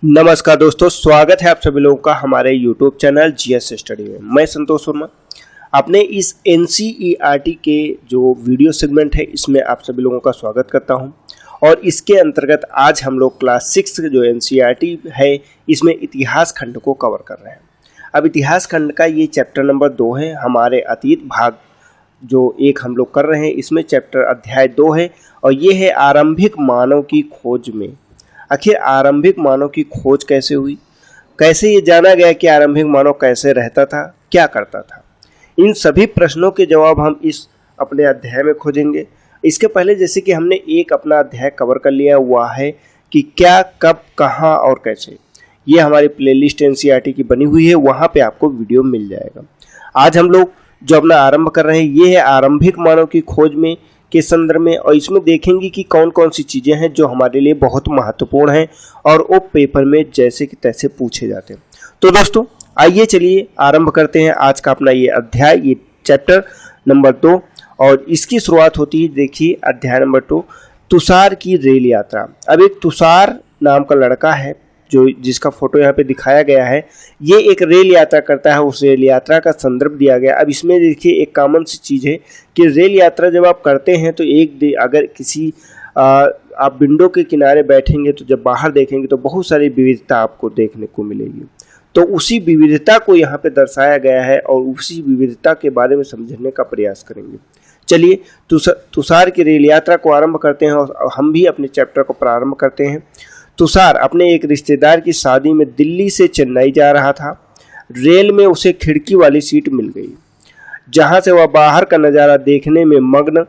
नमस्कार दोस्तों, स्वागत है आप सभी लोगों का हमारे YouTube चैनल जीएस स्टडी में। मैं संतोष वर्मा अपने इस एनसीईआरटी के जो वीडियो सेगमेंट है इसमें आप सभी लोगों का स्वागत करता हूं। और इसके अंतर्गत आज हम लोग क्लास 6 जो एनसीईआरटी है इसमें इतिहास खंड को कवर कर रहे हैं। अब इतिहास खंड का ये चैप्टर नंबर 2 है। हमारे अतीत भाग जो एक हम लोग कर रहे हैं इसमें चैप्टर अध्याय 2 है और ये है आरंभिक मानव की खोज में। आखिर आरंभिक मानव की खोज कैसे हुई, कैसे ये जाना गया कि आरंभिक मानव कैसे रहता था, क्या करता था, इन सभी प्रश्नों के जवाब हम इस अपने अध्याय में खोजेंगे। इसके पहले जैसे कि हमने एक अपना अध्याय कवर कर लिया हुआ है कि क्या, कब, कहाँ और कैसे, ये हमारी प्लेलिस्ट एनसीईआरटी की बनी हुई है, वहाँ पे आपको वीडियो मिल जाएगा। आज हम लोग जो अपना आरंभ कर रहे हैं ये है आरंभिक मानव की खोज में के संदर्भ में, और इसमें देखेंगे कि कौन कौन सी चीज़ें हैं जो हमारे लिए बहुत महत्वपूर्ण हैं और वो पेपर में जैसे कि तैसे पूछे जाते हैं। तो दोस्तों आइए चलिए आरंभ करते हैं आज का अपना ये अध्याय, ये चैप्टर नंबर 2। और इसकी शुरुआत होती है, देखिए अध्याय नंबर 2, तुषार की रेल यात्रा। अब एक तुषार नाम का लड़का है जो जिसका फोटो यहाँ पे दिखाया गया है, ये एक रेल यात्रा करता है, उस रेल यात्रा का संदर्भ दिया गया। अब इसमें देखिए एक कॉमन सी चीज़ है कि रेल यात्रा जब आप करते हैं तो अगर किसी आप विंडो के किनारे बैठेंगे तो जब बाहर देखेंगे तो बहुत सारी विविधता आपको देखने को मिलेगी। तो उसी विविधता को यहाँ पे दर्शाया गया है और उसी विविधता के बारे में समझने का प्रयास करेंगे। चलिए तुषार की रेल यात्रा को आरंभ करते हैं और हम भी अपने चैप्टर को प्रारंभ करते हैं। तुषार अपने एक रिश्तेदार की शादी में दिल्ली से चेन्नई जा रहा था। रेल में उसे खिड़की वाली सीट मिल गई, जहां से वह बाहर का नज़ारा देखने में मग्न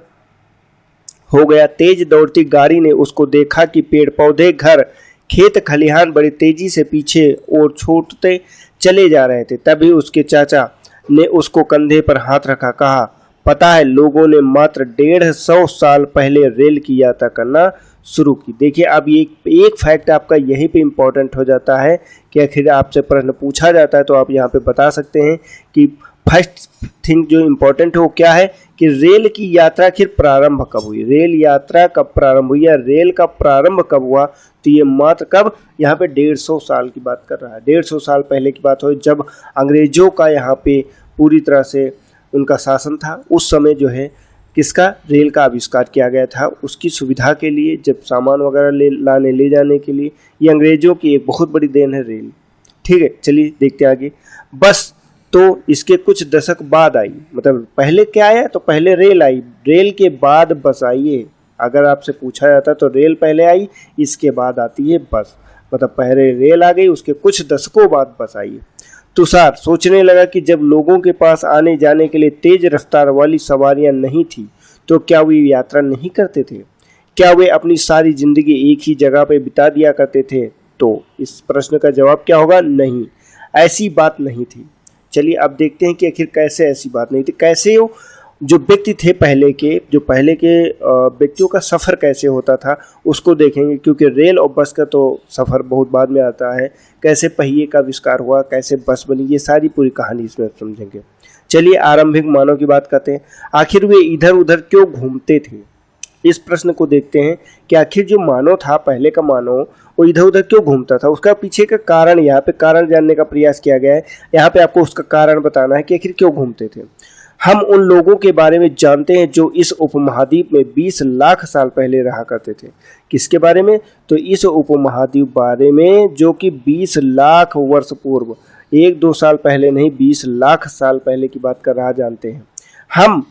हो गया। तेज दौड़ती गाड़ी ने उसको देखा कि पेड़ पौधे, घर, खेत खलिहान बड़ी तेजी से पीछे और छूटते चले जा रहे थे। तभी उसके चाचा ने उसको कंधे पर हाथ रखा, कहा, पता है लोगों ने मात्र 150 साल पहले रेल की यात्रा करना शुरू की। देखिए अब ये एक फैक्ट आपका यहीं पे इम्पोर्टेंट हो जाता है कि आखिर आपसे प्रश्न पूछा जाता है तो आप यहाँ पे बता सकते हैं कि फर्स्ट थिंग जो इम्पोर्टेंट है वो क्या है कि रेल की यात्रा आखिर प्रारंभ कब हुई, रेल यात्रा कब प्रारंभ हुई या रेल का प्रारंभ कब हुआ। तो ये मात्र कब, यहाँ पे 150 साल की बात कर रहा है। 150 साल पहले की बात हो जब अंग्रेजों का यहाँ पे पूरी तरह से उनका शासन था। उस समय जो है किसका, रेल का आविष्कार किया गया था उसकी सुविधा के लिए, जब सामान वगैरह ले जाने के लिए। ये अंग्रेजों की एक बहुत बड़ी देन है रेल। ठीक है, चलिए देखते हैं आगे। बस तो इसके कुछ दशक बाद आई, मतलब पहले क्या आया, तो पहले रेल आई, रेल के बाद बस आई है। अगर आपसे पूछा जाता तो रेल पहले आई, इसके बाद आती है बस, मतलब पहले रेल आ गई, उसके कुछ दशकों बाद बस आई है। तुषार सोचने लगा कि जब लोगों के पास आने जाने के लिए तेज रफ्तार वाली सवारियां नहीं थी तो क्या वे यात्रा नहीं करते थे, क्या वे अपनी सारी जिंदगी एक ही जगह पर बिता दिया करते थे। तो इस प्रश्न का जवाब क्या होगा, नहीं, ऐसी बात नहीं थी। चलिए अब देखते हैं कि आखिर कैसे ऐसी बात नहीं थी, कैसे वो जो व्यक्ति थे पहले के व्यक्तियों का सफ़र कैसे होता था उसको देखेंगे, क्योंकि रेल और बस का तो सफ़र बहुत बाद में आता है। कैसे पहिए का आविष्कार हुआ, कैसे बस बनी, ये सारी पूरी कहानी इसमें समझेंगे। चलिए आरंभिक मानव की बात करते हैं। आखिर वे इधर उधर क्यों घूमते थे, इस प्रश्न को देखते हैं कि आखिर जो मानव था, पहले का मानव, वो इधर उधर क्यों घूमता था, उसका पीछे का कारण, यहाँ पे कारण जानने का प्रयास किया गया है। यहाँ पे आपको उसका कारण बताना है कि आखिर क्यों घूमते थे। हम उन लोगों के बारे में जानते हैं जो इस उपमहाद्वीप में 20 लाख साल पहले रहा करते थे। किसके बारे में, तो इस उपमहाद्वीप बारे में जो कि 20 लाख वर्ष पूर्व, 1-2 साल पहले नहीं, 20 लाख साल पहले की बात कर रहा जानते हैं। हम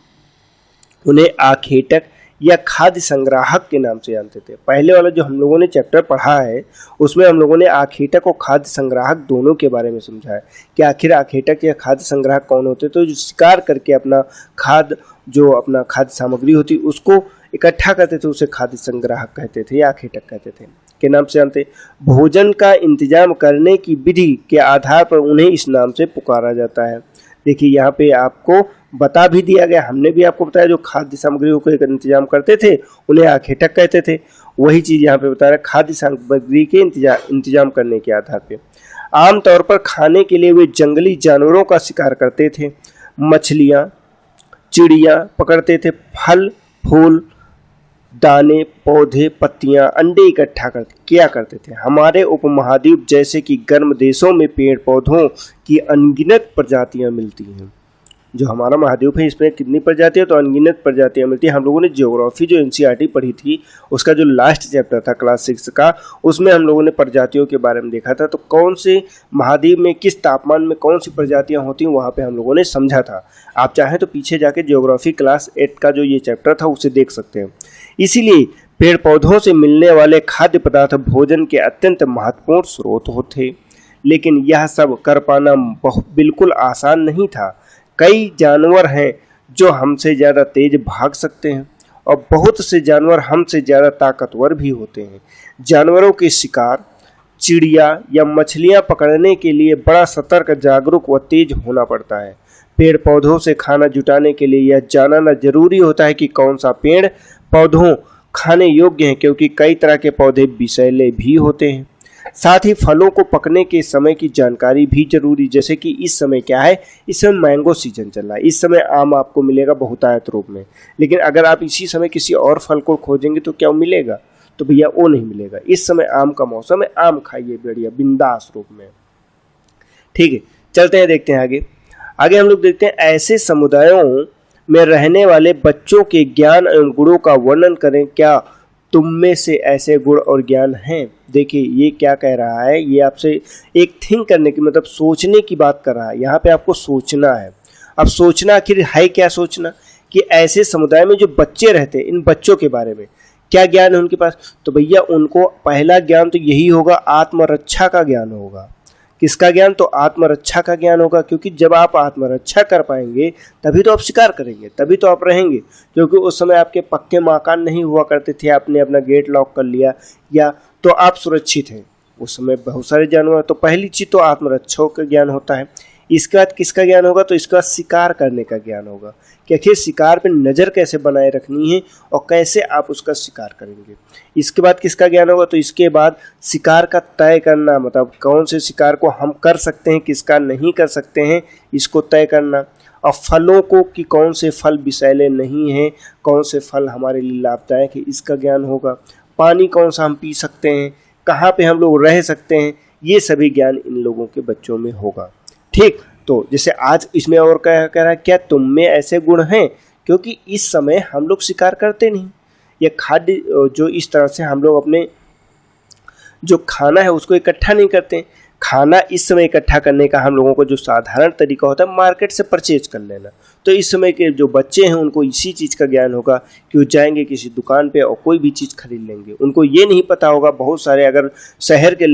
उन्हें आखेटक या खाद्य संग्राहक के नाम से जानते थे। पहले वाला जो हम लोगों ने चैप्टर पढ़ा है उसमें हम लोगों ने आखेटक और खाद्य संग्राहक दोनों के बारे में समझा है कि आखिर आखेटक या खाद्य संग्राहक कौन होते, तो जो शिकार करके अपना खाद्य सामग्री होती उसको इकट्ठा करते थे, उसे खाद्य संग्राहक कहते थे या आखेटक कहते थे के नाम से जानते। भोजन का इंतजाम करने की विधि के आधार पर उन्हें इस नाम से पुकारा जाता है। देखिए यहाँ पे आपको बता भी दिया गया, हमने भी आपको बताया जो खाद्य सामग्रियों को इंतजाम करते थे उन्हें आखेटक कहते थे। वही चीज़ यहाँ पे बता रहा है, खाद्य सामग्री के इंतजाम करने के आधार पे। आमतौर पर खाने के लिए वे जंगली जानवरों का शिकार करते थे, मछलियाँ, चिड़ियाँ पकड़ते थे, फल फूल दाने, पौधे, पत्तियां, अंडे इकट्ठा किया करते थे। हमारे उपमहाद्वीप जैसे कि गर्म देशों में पेड़ पौधों की अनगिनत प्रजातियां मिलती हैं। जो हमारा महाद्वीप है इसमें कितनी प्रजातियां, तो अनगिनत प्रजातियां मिलती हैं। हम लोगों ने ज्योग्राफी जो एनसीईआरटी पढ़ी थी उसका जो लास्ट चैप्टर था क्लास 6 का, उसमें हम लोगों ने प्रजातियों के बारे में देखा था। तो कौन से महाद्वीप में किस तापमान में कौन सी प्रजातियां होती हैं वहाँ पे हम लोगों ने समझा था। आप चाहें तो पीछे जाके ज्योग्राफी क्लास 8 का जो ये चैप्टर था उसे देख सकते हैं। इसीलिए पेड़ पौधों से मिलने वाले खाद्य पदार्थ भोजन के अत्यंत महत्वपूर्ण स्रोत होते, लेकिन यह सब कर पाना बिल्कुल आसान नहीं था। कई जानवर हैं जो हमसे ज़्यादा तेज भाग सकते हैं और बहुत से जानवर हमसे ज़्यादा ताकतवर भी होते हैं। जानवरों के शिकार, चिड़िया या मछलियां पकड़ने के लिए बड़ा सतर्क, जागरूक व तेज होना पड़ता है। पेड़ पौधों से खाना जुटाने के लिए यह जानना जरूरी होता है कि कौन सा पेड़ पौधों खाने योग्य हैं, क्योंकि कई तरह के पौधे विषैले भी होते हैं। साथ ही फलों को पकने के समय की जानकारी भी जरूरी, जैसे कि इस समय क्या है, इस समय मैंगो सीजन चल रहा है, इस समय आम आपको मिलेगा बहुतायत रूप में। लेकिन अगर आप इसी समय किसी और फल को खोजेंगे तो क्या मिलेगा, तो भैया वो नहीं मिलेगा। इस समय आम का मौसम है, आम खाइए बढ़िया बिंदास रूप में। ठीक है, चलते हैं, देखते हैं आगे हम लोग देखते हैं ऐसे समुदायों में रहने वाले बच्चों के ज्ञान एवं गुणों का वर्णन करें। क्या तुम में से ऐसे गुण और ज्ञान हैं? देखिए ये क्या कह रहा है, ये आपसे एक थिंक करने की मतलब सोचने की बात कर रहा है। यहाँ पे आपको सोचना है। अब सोचना आखिर है क्या, सोचना कि ऐसे समुदाय में जो बच्चे रहते हैं, इन बच्चों के बारे में क्या ज्ञान है उनके पास। तो भैया उनको पहला ज्ञान तो यही होगा, आत्मरक्षा का ज्ञान होगा। किसका ज्ञान, तो आत्मरक्षा का ज्ञान होगा, क्योंकि जब आप आत्मरक्षा कर पाएंगे तभी तो आप शिकार करेंगे, तभी तो आप रहेंगे। क्योंकि उस समय आपके पक्के मकान नहीं हुआ करते थे, आपने अपना गेट लॉक कर लिया या तो आप सुरक्षित हैं। उस समय बहुत सारे जानवर, तो पहली चीज़ तो आत्मरक्षा का ज्ञान होता है। इसके बाद किसका ज्ञान होगा, तो इसका शिकार करने का ज्ञान होगा कि आखिर शिकार पे नज़र कैसे बनाए रखनी है और कैसे आप उसका शिकार करेंगे। इसके बाद किसका ज्ञान होगा, तो इसके बाद शिकार का तय करना, मतलब कौन से शिकार को हम कर सकते हैं, किसका नहीं कर सकते हैं, इसको तय करना। और फलों को कि कौन से फल विषैले नहीं हैं, कौन से फल हमारे लिए लाभदायक है, इसका ज्ञान होगा। पानी कौन सा हम पी सकते हैं, कहाँ पे हम लोग रह सकते हैं, ये सभी ज्ञान इन लोगों के बच्चों में होगा। ठीक, तो जैसे आज इसमें और क्या कह रहा है, क्या तुम में ऐसे गुण हैं, क्योंकि इस समय हम लोग शिकार करते नहीं, ये खाद्य जो इस तरह से हम लोग अपने जो खाना है उसको इकट्ठा नहीं करते। खाना इस समय इकट्ठा करने का हम लोगों को जो साधारण तरीका होता है मार्केट से परचेज कर लेना। तो इस समय के जो बच्चे हैं उनको इसी चीज़ का ज्ञान होगा कि वो जाएंगे किसी दुकान पे और कोई भी चीज़ खरीद लेंगे। उनको ये नहीं पता होगा, बहुत सारे अगर शहर के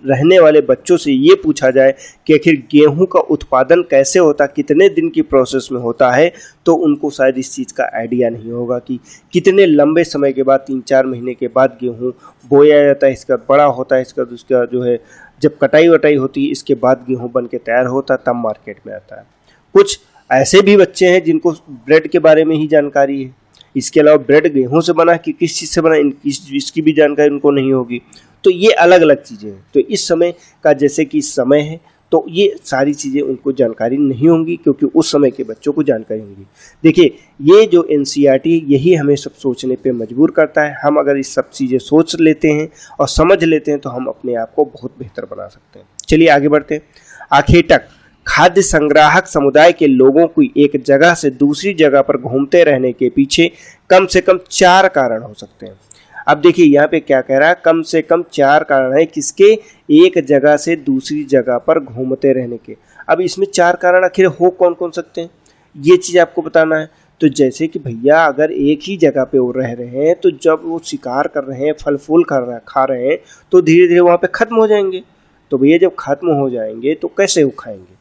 रहने वाले बच्चों से ये पूछा जाए कि आखिर गेहूं का उत्पादन कैसे होता, कितने दिन की प्रोसेस में होता है, तो उनको शायद इस चीज़ का आइडिया नहीं होगा कि कितने लंबे समय के बाद 3-4 महीने के बाद गेहूँ बोया जाता है, इसका बड़ा होता है, इसका जो है जब कटाई वटाई होती है इसके बाद गेहूं बन के तैयार होता है, तब मार्केट में आता है। कुछ ऐसे भी बच्चे हैं जिनको ब्रेड के बारे में ही जानकारी है, इसके अलावा ब्रेड गेहूं से बना कि किस चीज़ से बना इसकी भी जानकारी उनको नहीं होगी। तो ये अलग अलग चीज़ें हैं। तो इस समय का जैसे कि समय है, तो ये सारी चीज़ें उनको जानकारी नहीं होंगी, क्योंकि उस समय के बच्चों को जानकारी होंगी। देखिए ये जो एनसीईआरटी यही हमें सब सोचने पे मजबूर करता है। हम अगर इस सब चीज़ें सोच लेते हैं और समझ लेते हैं तो हम अपने आप को बहुत बेहतर बना सकते हैं। चलिए आगे बढ़ते हैं। आखेटक खाद्य संग्राहक समुदाय के लोगों को एक जगह से दूसरी जगह पर घूमते रहने के पीछे कम से कम 4 कारण हो सकते हैं। अब देखिए यहाँ पे क्या कह रहा है, कम से कम 4 कारण है किसके, एक जगह से दूसरी जगह पर घूमते रहने के। अब इसमें 4 कारण आखिर हो कौन कौन सकते हैं, ये चीज़ आपको बताना है। तो जैसे कि भैया अगर एक ही जगह पे वो रह रहे हैं, तो जब वो शिकार कर रहे हैं, फल फूल खा रहे हैं, तो धीरे धीरे वहाँ पे ख़त्म हो जाएंगे। तो भैया जब ख़त्म हो जाएंगे तो कैसे वो खाएंगे।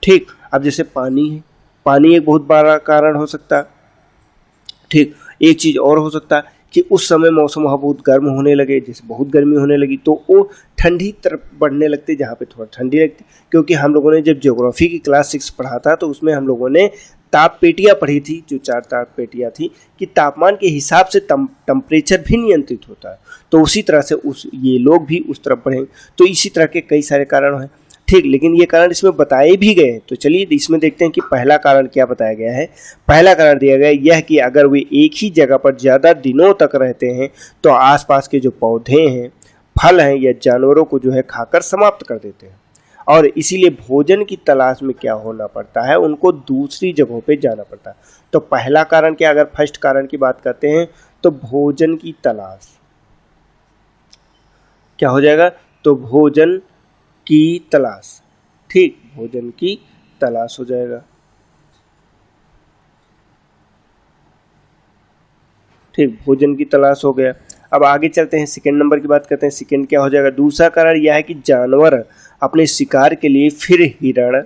ठीक, अब जैसे पानी है, पानी एक बहुत बड़ा कारण हो सकता है। ठीक, एक चीज़ और हो सकता है कि उस समय मौसम वहाँ बहुत गर्म होने लगे, जैसे बहुत गर्मी होने लगी तो वो ठंडी तरफ बढ़ने लगते, जहाँ पे थोड़ा ठंडी लगती। क्योंकि हम लोगों ने जब ज्योग्राफी की क्लास 6 पढ़ा था तो उसमें हम लोगों ने ताप पेटियाँ पढ़ी थी, जो 4 ताप पेटियाँ थी कि तापमान के हिसाब से टेम्परेचर भी नियंत्रित होता है। तो उसी तरह से ये लोग भी उस तरफ बढ़ें। तो इसी तरह के कई सारे कारण हैं। ठीक, लेकिन ये कारण इसमें बताए भी गए हैं। तो चलिए इसमें देखते हैं कि पहला कारण क्या बताया गया है। पहला कारण दिया गया है यह कि अगर वे एक ही जगह पर ज़्यादा दिनों तक रहते हैं तो आसपास के जो पौधे हैं, फल हैं या जानवरों को जो है खाकर समाप्त कर देते हैं, और इसीलिए भोजन की तलाश में क्या होना पड़ता है, उनको दूसरी जगहों पे जाना पड़ता है। तो पहला कारण क्या, अगर फर्स्ट कारण की बात करते हैं तो भोजन की तलाश क्या हो जाएगा, तो भोजन की तलाश, ठीक, भोजन की तलाश हो जाएगा। ठीक, भोजन की तलाश हो गया। अब आगे चलते हैं, सेकेंड नंबर की बात करते हैं। सेकेंड क्या हो जाएगा, दूसरा कारण यह है कि जानवर अपने शिकार के लिए, फिर हिरण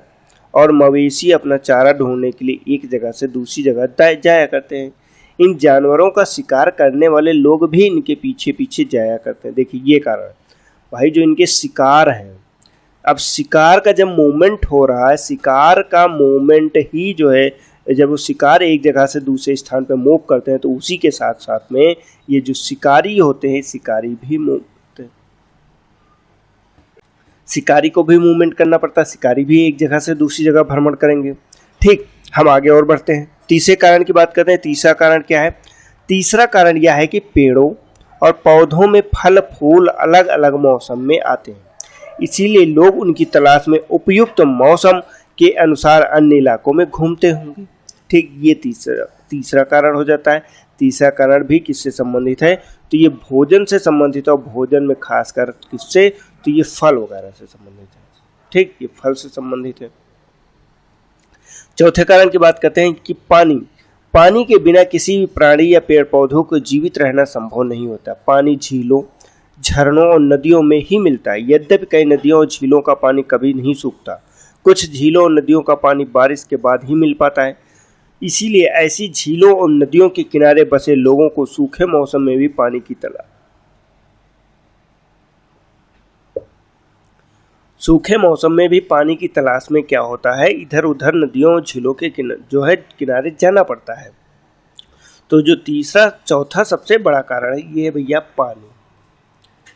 और मवेशी अपना चारा ढूंढने के लिए एक जगह से दूसरी जगह जाया करते हैं। इन जानवरों का शिकार करने वाले लोग भी इनके पीछे पीछे जाया करते हैं। देखिए ये कारण भाई, जो इनके शिकार हैं, अब शिकार का जब मूवमेंट हो रहा है, शिकार का मूवमेंट ही जो है, जब वो शिकार एक जगह से दूसरे स्थान पर मूव करते हैं तो उसी के साथ साथ में ये जो शिकारी होते हैं, शिकारी भी मूव करते हैं, शिकारी को भी मूवमेंट करना पड़ता है, शिकारी भी एक जगह से दूसरी जगह भ्रमण करेंगे। ठीक, हम आगे और बढ़ते हैं, तीसरे कारण की बात करते हैं। तीसरा कारण क्या है, तीसरा कारण यह है कि पेड़ों और पौधों में फल फूल अलग अलग मौसम में आते हैं, इसीलिए लोग उनकी तलाश में उपयुक्त मौसम के अनुसार अन्य इलाकों में घूमते होंगे। ठीक, ये तीसरा कारण हो जाता है। तीसरा कारण भी किससे संबंधित है, तो ये भोजन से संबंधित है, और भोजन में खासकर किससे, तो ये फल वगैरह से संबंधित है। ठीक, ये फल से संबंधित है। चौथे कारण की बात करते हैं कि पानी के बिना किसी भी प्राणी या पेड़ पौधों को जीवित रहना संभव नहीं होता। पानी झीलों, झरनों और नदियों में ही मिलता है। यद्यपि कई नदियों और झीलों का पानी कभी नहीं सूखता, कुछ झीलों और नदियों का पानी बारिश के बाद ही मिल पाता है। इसीलिए ऐसी झीलों और नदियों के किनारे बसे लोगों को सूखे मौसम में भी पानी की तलाश, सूखे मौसम में भी पानी की तलाश में क्या होता है, इधर उधर नदियों और झीलों के जो है किनारे जाना पड़ता है। तो जो चौथा सबसे बड़ा कारण है ये है भैया पानी।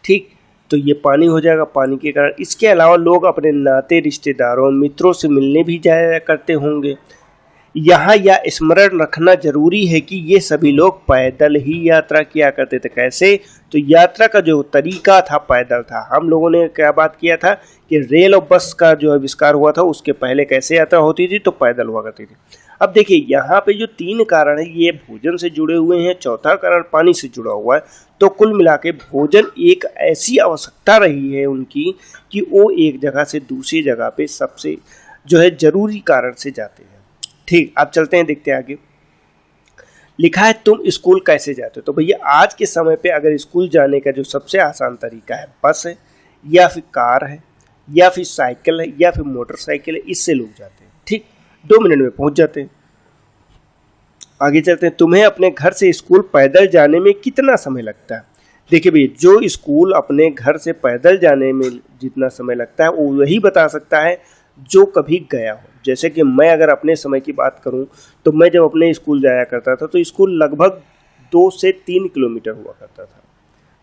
ठीक, तो ये पानी हो जाएगा, पानी के कारण। इसके अलावा लोग अपने नाते रिश्तेदारों मित्रों से मिलने भी जाया करते होंगे। यहाँ यह स्मरण रखना जरूरी है कि ये सभी लोग पैदल ही यात्रा किया करते थे। कैसे, तो यात्रा का जो तरीका था पैदल था। हम लोगों ने क्या बात किया था कि रेल और बस का जो आविष्कार हुआ था उसके पहले कैसे यात्रा होती थी, तो पैदल हुआ करती थी। अब देखिए यहाँ पे जो तीन कारण है ये भोजन से जुड़े हुए हैं, चौथा कारण पानी से जुड़ा हुआ है। तो कुल मिला के भोजन एक ऐसी आवश्यकता रही है उनकी कि वो एक जगह से दूसरी जगह पे सबसे जो है जरूरी कारण से जाते हैं। ठीक, आप चलते हैं, देखते हैं आगे। लिखा है तुम स्कूल कैसे जाते हो, तो भैया आज के समय पे अगर स्कूल जाने का जो सबसे आसान तरीका है बस है, या फिर कार है, या फिर साइकिल है, या फिर मोटरसाइकिल है, इससे लोग जाते हैं। ठीक, 2 मिनट में पहुंच जाते हैं। आगे चलते हैं, तुम्हें अपने घर से स्कूल पैदल जाने में कितना समय लगता है। देखिए भैया, जो स्कूल अपने घर से पैदल जाने में जितना समय लगता है वो वही बता सकता है जो कभी गया हो। जैसे कि मैं अगर अपने समय की बात करूं तो मैं जब अपने स्कूल जाया करता था तो स्कूल लगभग 2 से 3 किलोमीटर हुआ करता था।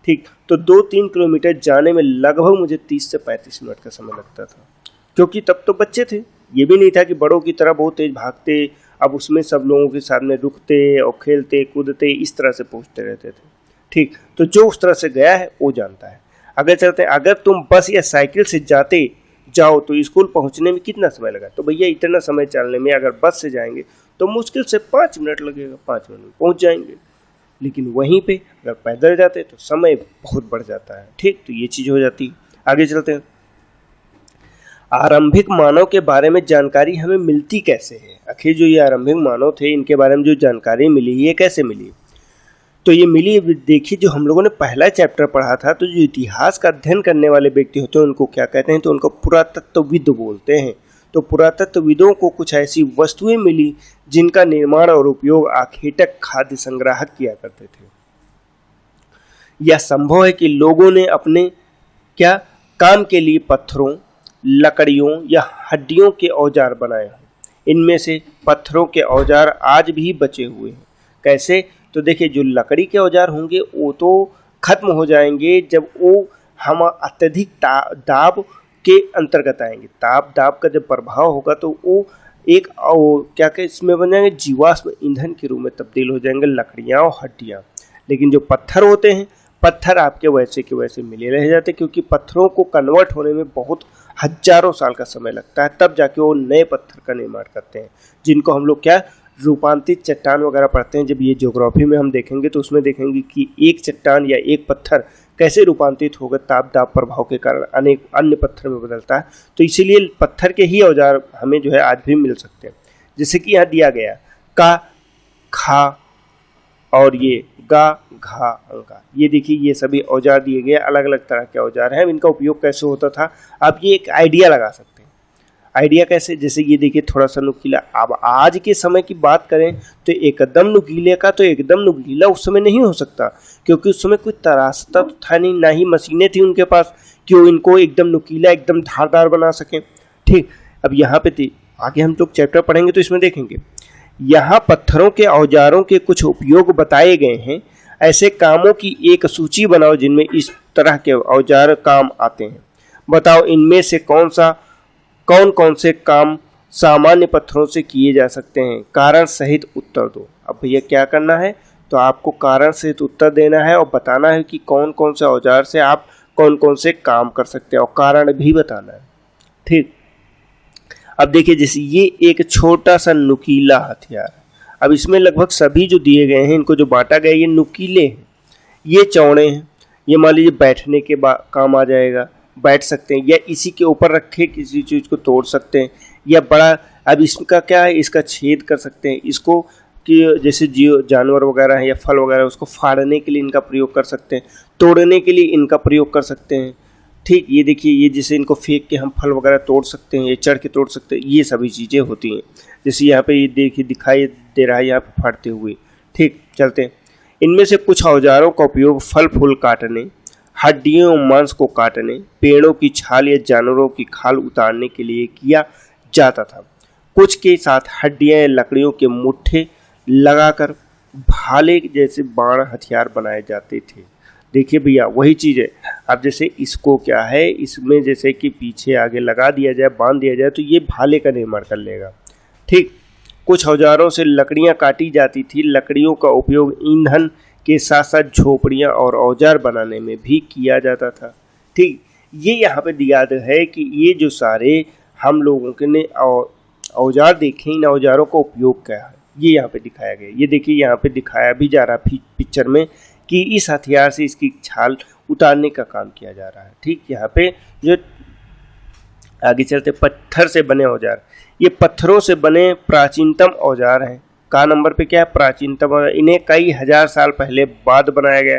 ठीक, तो 2-3 किलोमीटर जाने में लगभग मुझे 30 से 35 मिनट का समय लगता था, क्योंकि तब तो बच्चे थे, ये भी नहीं था कि बड़ों की तरह बहुत तेज भागते। अब उसमें सब लोगों के सामने रुकते और खेलते कूदते इस तरह से पहुँचते रहते थे। ठीक, तो जो उस तरह से गया है वो जानता है। अगर चलते हैं, अगर तुम बस या साइकिल से जाओ तो स्कूल पहुंचने में कितना समय लगा, तो भैया इतना समय चलने में अगर बस से जाएंगे तो मुश्किल से 5 मिनट लगेगा, 5 मिनट में पहुंच जाएंगे। लेकिन वहीं पे अगर पैदल जाते तो समय बहुत बढ़ जाता है। ठीक, तो ये चीज़ हो जाती है। आगे चलते हैं, आरंभिक मानव के बारे में जानकारी हमें मिलती कैसे है। आखिर जो ये आरंभिक मानव थे इनके बारे में जो जानकारी मिली ये कैसे मिली, तो ये मिली, देखिए जो हम लोगों ने पहला चैप्टर पढ़ा था, तो जो इतिहास का अध्ययन करने वाले व्यक्ति होते हैं उनको क्या कहते हैं, तो उनको पुरातत्वविद बोलते हैं। तो पुरातत्वविदों को कुछ ऐसी वस्तुएं मिली जिनका निर्माण और उपयोग आखेटक खाद्य संग्राहक किया करते थे। यह संभव है कि लोगों ने अपने क्या काम के लिए पत्थरों, लकड़ियों या हड्डियों के औजार बनाए हों। इनमें से पत्थरों के औजार आज भी बचे हुए हैं। कैसे, तो देखिए जो लकड़ी के औजार होंगे वो तो खत्म हो जाएंगे जब वो हम अत्यधिक दाब के अंतर्गत आएंगे। ताप दाब का जब प्रभाव होगा तो वो एक क्या क्या इसमें बन जाएंगे, जीवाश्म ईंधन के रूप में तब्दील हो जाएंगे लकड़ियाँ और हड्डियाँ। लेकिन जो पत्थर होते हैं, पत्थर आपके वैसे के वैसे मिले रह जाते हैं, क्योंकि पत्थरों को कन्वर्ट होने में बहुत हजारों साल का समय लगता है, तब जाके वो नए पत्थर का निर्माण करते हैं, जिनको हम लोग क्या रूपांतरित चट्टान वगैरह पढ़ते हैं। जब ये ज्योग्राफी में हम देखेंगे तो उसमें देखेंगे कि एक चट्टान या एक पत्थर कैसे रूपांतरित होकर ताप दाब प्रभाव के कारण अनेक अन्य पत्थर में बदलता है। तो इसीलिए पत्थर के ही औजार हमें जो है आज भी मिल सकते हैं। जैसे कि यहाँ दिया गया का, खा और ये गा, घा, अंगा, ये देखिए ये सभी औजार दिए गए, अलग अलग तरह के औजार हैं। इनका उपयोग कैसे होता था आप ये एक आइडिया लगा सकते हैं। आइडिया कैसे, जैसे ये देखिए थोड़ा सा नुकीला। अब आज के समय की बात करें तो एकदम नुकीले का तो एकदम नुकीला उस समय नहीं हो सकता, क्योंकि उस समय कोई तराशता तो था नहीं, ना ही मशीनें थी उनके पास कि वो इनको एकदम नुकीला एकदम धारदार बना सकें। ठीक, अब यहाँ पे आगे हम लोग चैप्टर पढ़ेंगे तो इसमें देखेंगे यहाँ पत्थरों के औजारों के कुछ उपयोग बताए गए हैं। ऐसे कामों की एक सूची बनाओ जिनमें इस तरह के औजार काम आते हैं। बताओ इनमें से कौन कौन से काम सामान्य पत्थरों से किए जा सकते हैं। कारण सहित उत्तर दो। अब भैया क्या करना है, तो आपको कारण सहित उत्तर देना है और बताना है कि कौन कौन से औजार से आप कौन कौन से काम कर सकते हैं और कारण भी बताना है। ठीक, अब देखिए जैसे ये एक छोटा सा नुकीला हथियार है। अब इसमें लगभग सभी जो दिए गए हैं, इनको जो बांटा गया, ये नुकीले हैं, ये चौड़े हैं, ये मान लीजिए बैठने के काम आ जाएगा, बैठ सकते हैं, या इसी के ऊपर रखे किसी चीज़ को तोड़ सकते हैं, या बड़ा। अब इसका क्या है, इसका छेद कर सकते हैं, इसको कि जैसे जानवर वगैरह है या फल वगैरह उसको फाड़ने के लिए इनका प्रयोग कर सकते हैं, तोड़ने के लिए इनका प्रयोग कर सकते हैं। ठीक, ये देखिए ये जैसे इनको फेंक के हम फल वगैरह तोड़ सकते हैं, ये चढ़ के तोड़ सकते हैं, ये सभी चीज़ें होती हैं। जैसे यहाँ पे ये देखिए दिखाई दे रहा है यहाँ पे फाड़ते हुए। ठीक, चलते हैं। इनमें से कुछ औजारों का उपयोग फल फूल काटने, हड्डियों मांस को काटने, पेड़ों की छाल या जानवरों की खाल उतारने के लिए किया जाता था। कुछ के साथ हड्डियां या लकड़ियों के मुट्ठे लगाकर भाले जैसे बाण हथियार बनाए जाते थे। देखिए भैया वही चीज़ है। अब जैसे इसको क्या है, इसमें जैसे कि पीछे आगे लगा दिया जाए, बांध दिया जाए, तो ये भाले का निर्माण कर लेगा। ठीक, कुछ औजारों से लकड़ियां काटी जाती थी। लकड़ियों का उपयोग ईंधन के साथ साथ झोपड़ियाँ और औजार बनाने में भी किया जाता था। ठीक, ये यहाँ पे दिया है कि ये जो सारे हम लोगों के ने औजार देखे, इन औजारों का उपयोग क्या है, ये यहाँ पे दिखाया गया। ये देखिए यहाँ पे दिखाया भी जा रहा है पिक्चर में कि इस हथियार से इसकी छाल उतारने का काम किया जा रहा है। ठीक, यहाँ पे जो आगे चलते पत्थर से बने औजार, ये पत्थरों से बने प्राचीनतम औजार हैं। का नंबर पे क्या है, प्राचीनतम औजार। इन्हें कई हजार साल पहले बाद बनाया गया।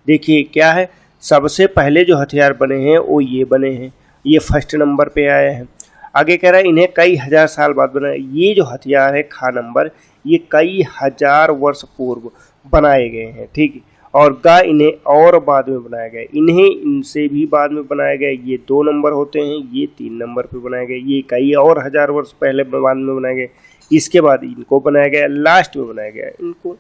देखिए क्या है, सबसे पहले जो हथियार बने हैं वो ये बने हैं, ये फर्स्ट नंबर पे आए हैं। आगे कह रहा है इन्हें कई हजार साल बाद बनाया। ये जो हथियार है खा नंबर, ये कई हजार वर्ष पूर्व बनाए गए हैं। ठीक, और गा इन्हें और बाद में बनाया गया, इन्हें इनसे भी बाद में बनाया गया। ये 2 नंबर होते हैं, ये 3 नंबर पे बनाए गए, ये कई और हजार वर्ष पहले बाद में बनाए गए। इसके बाद इनको बनाया गया, लास्ट में बनाया गया इनको।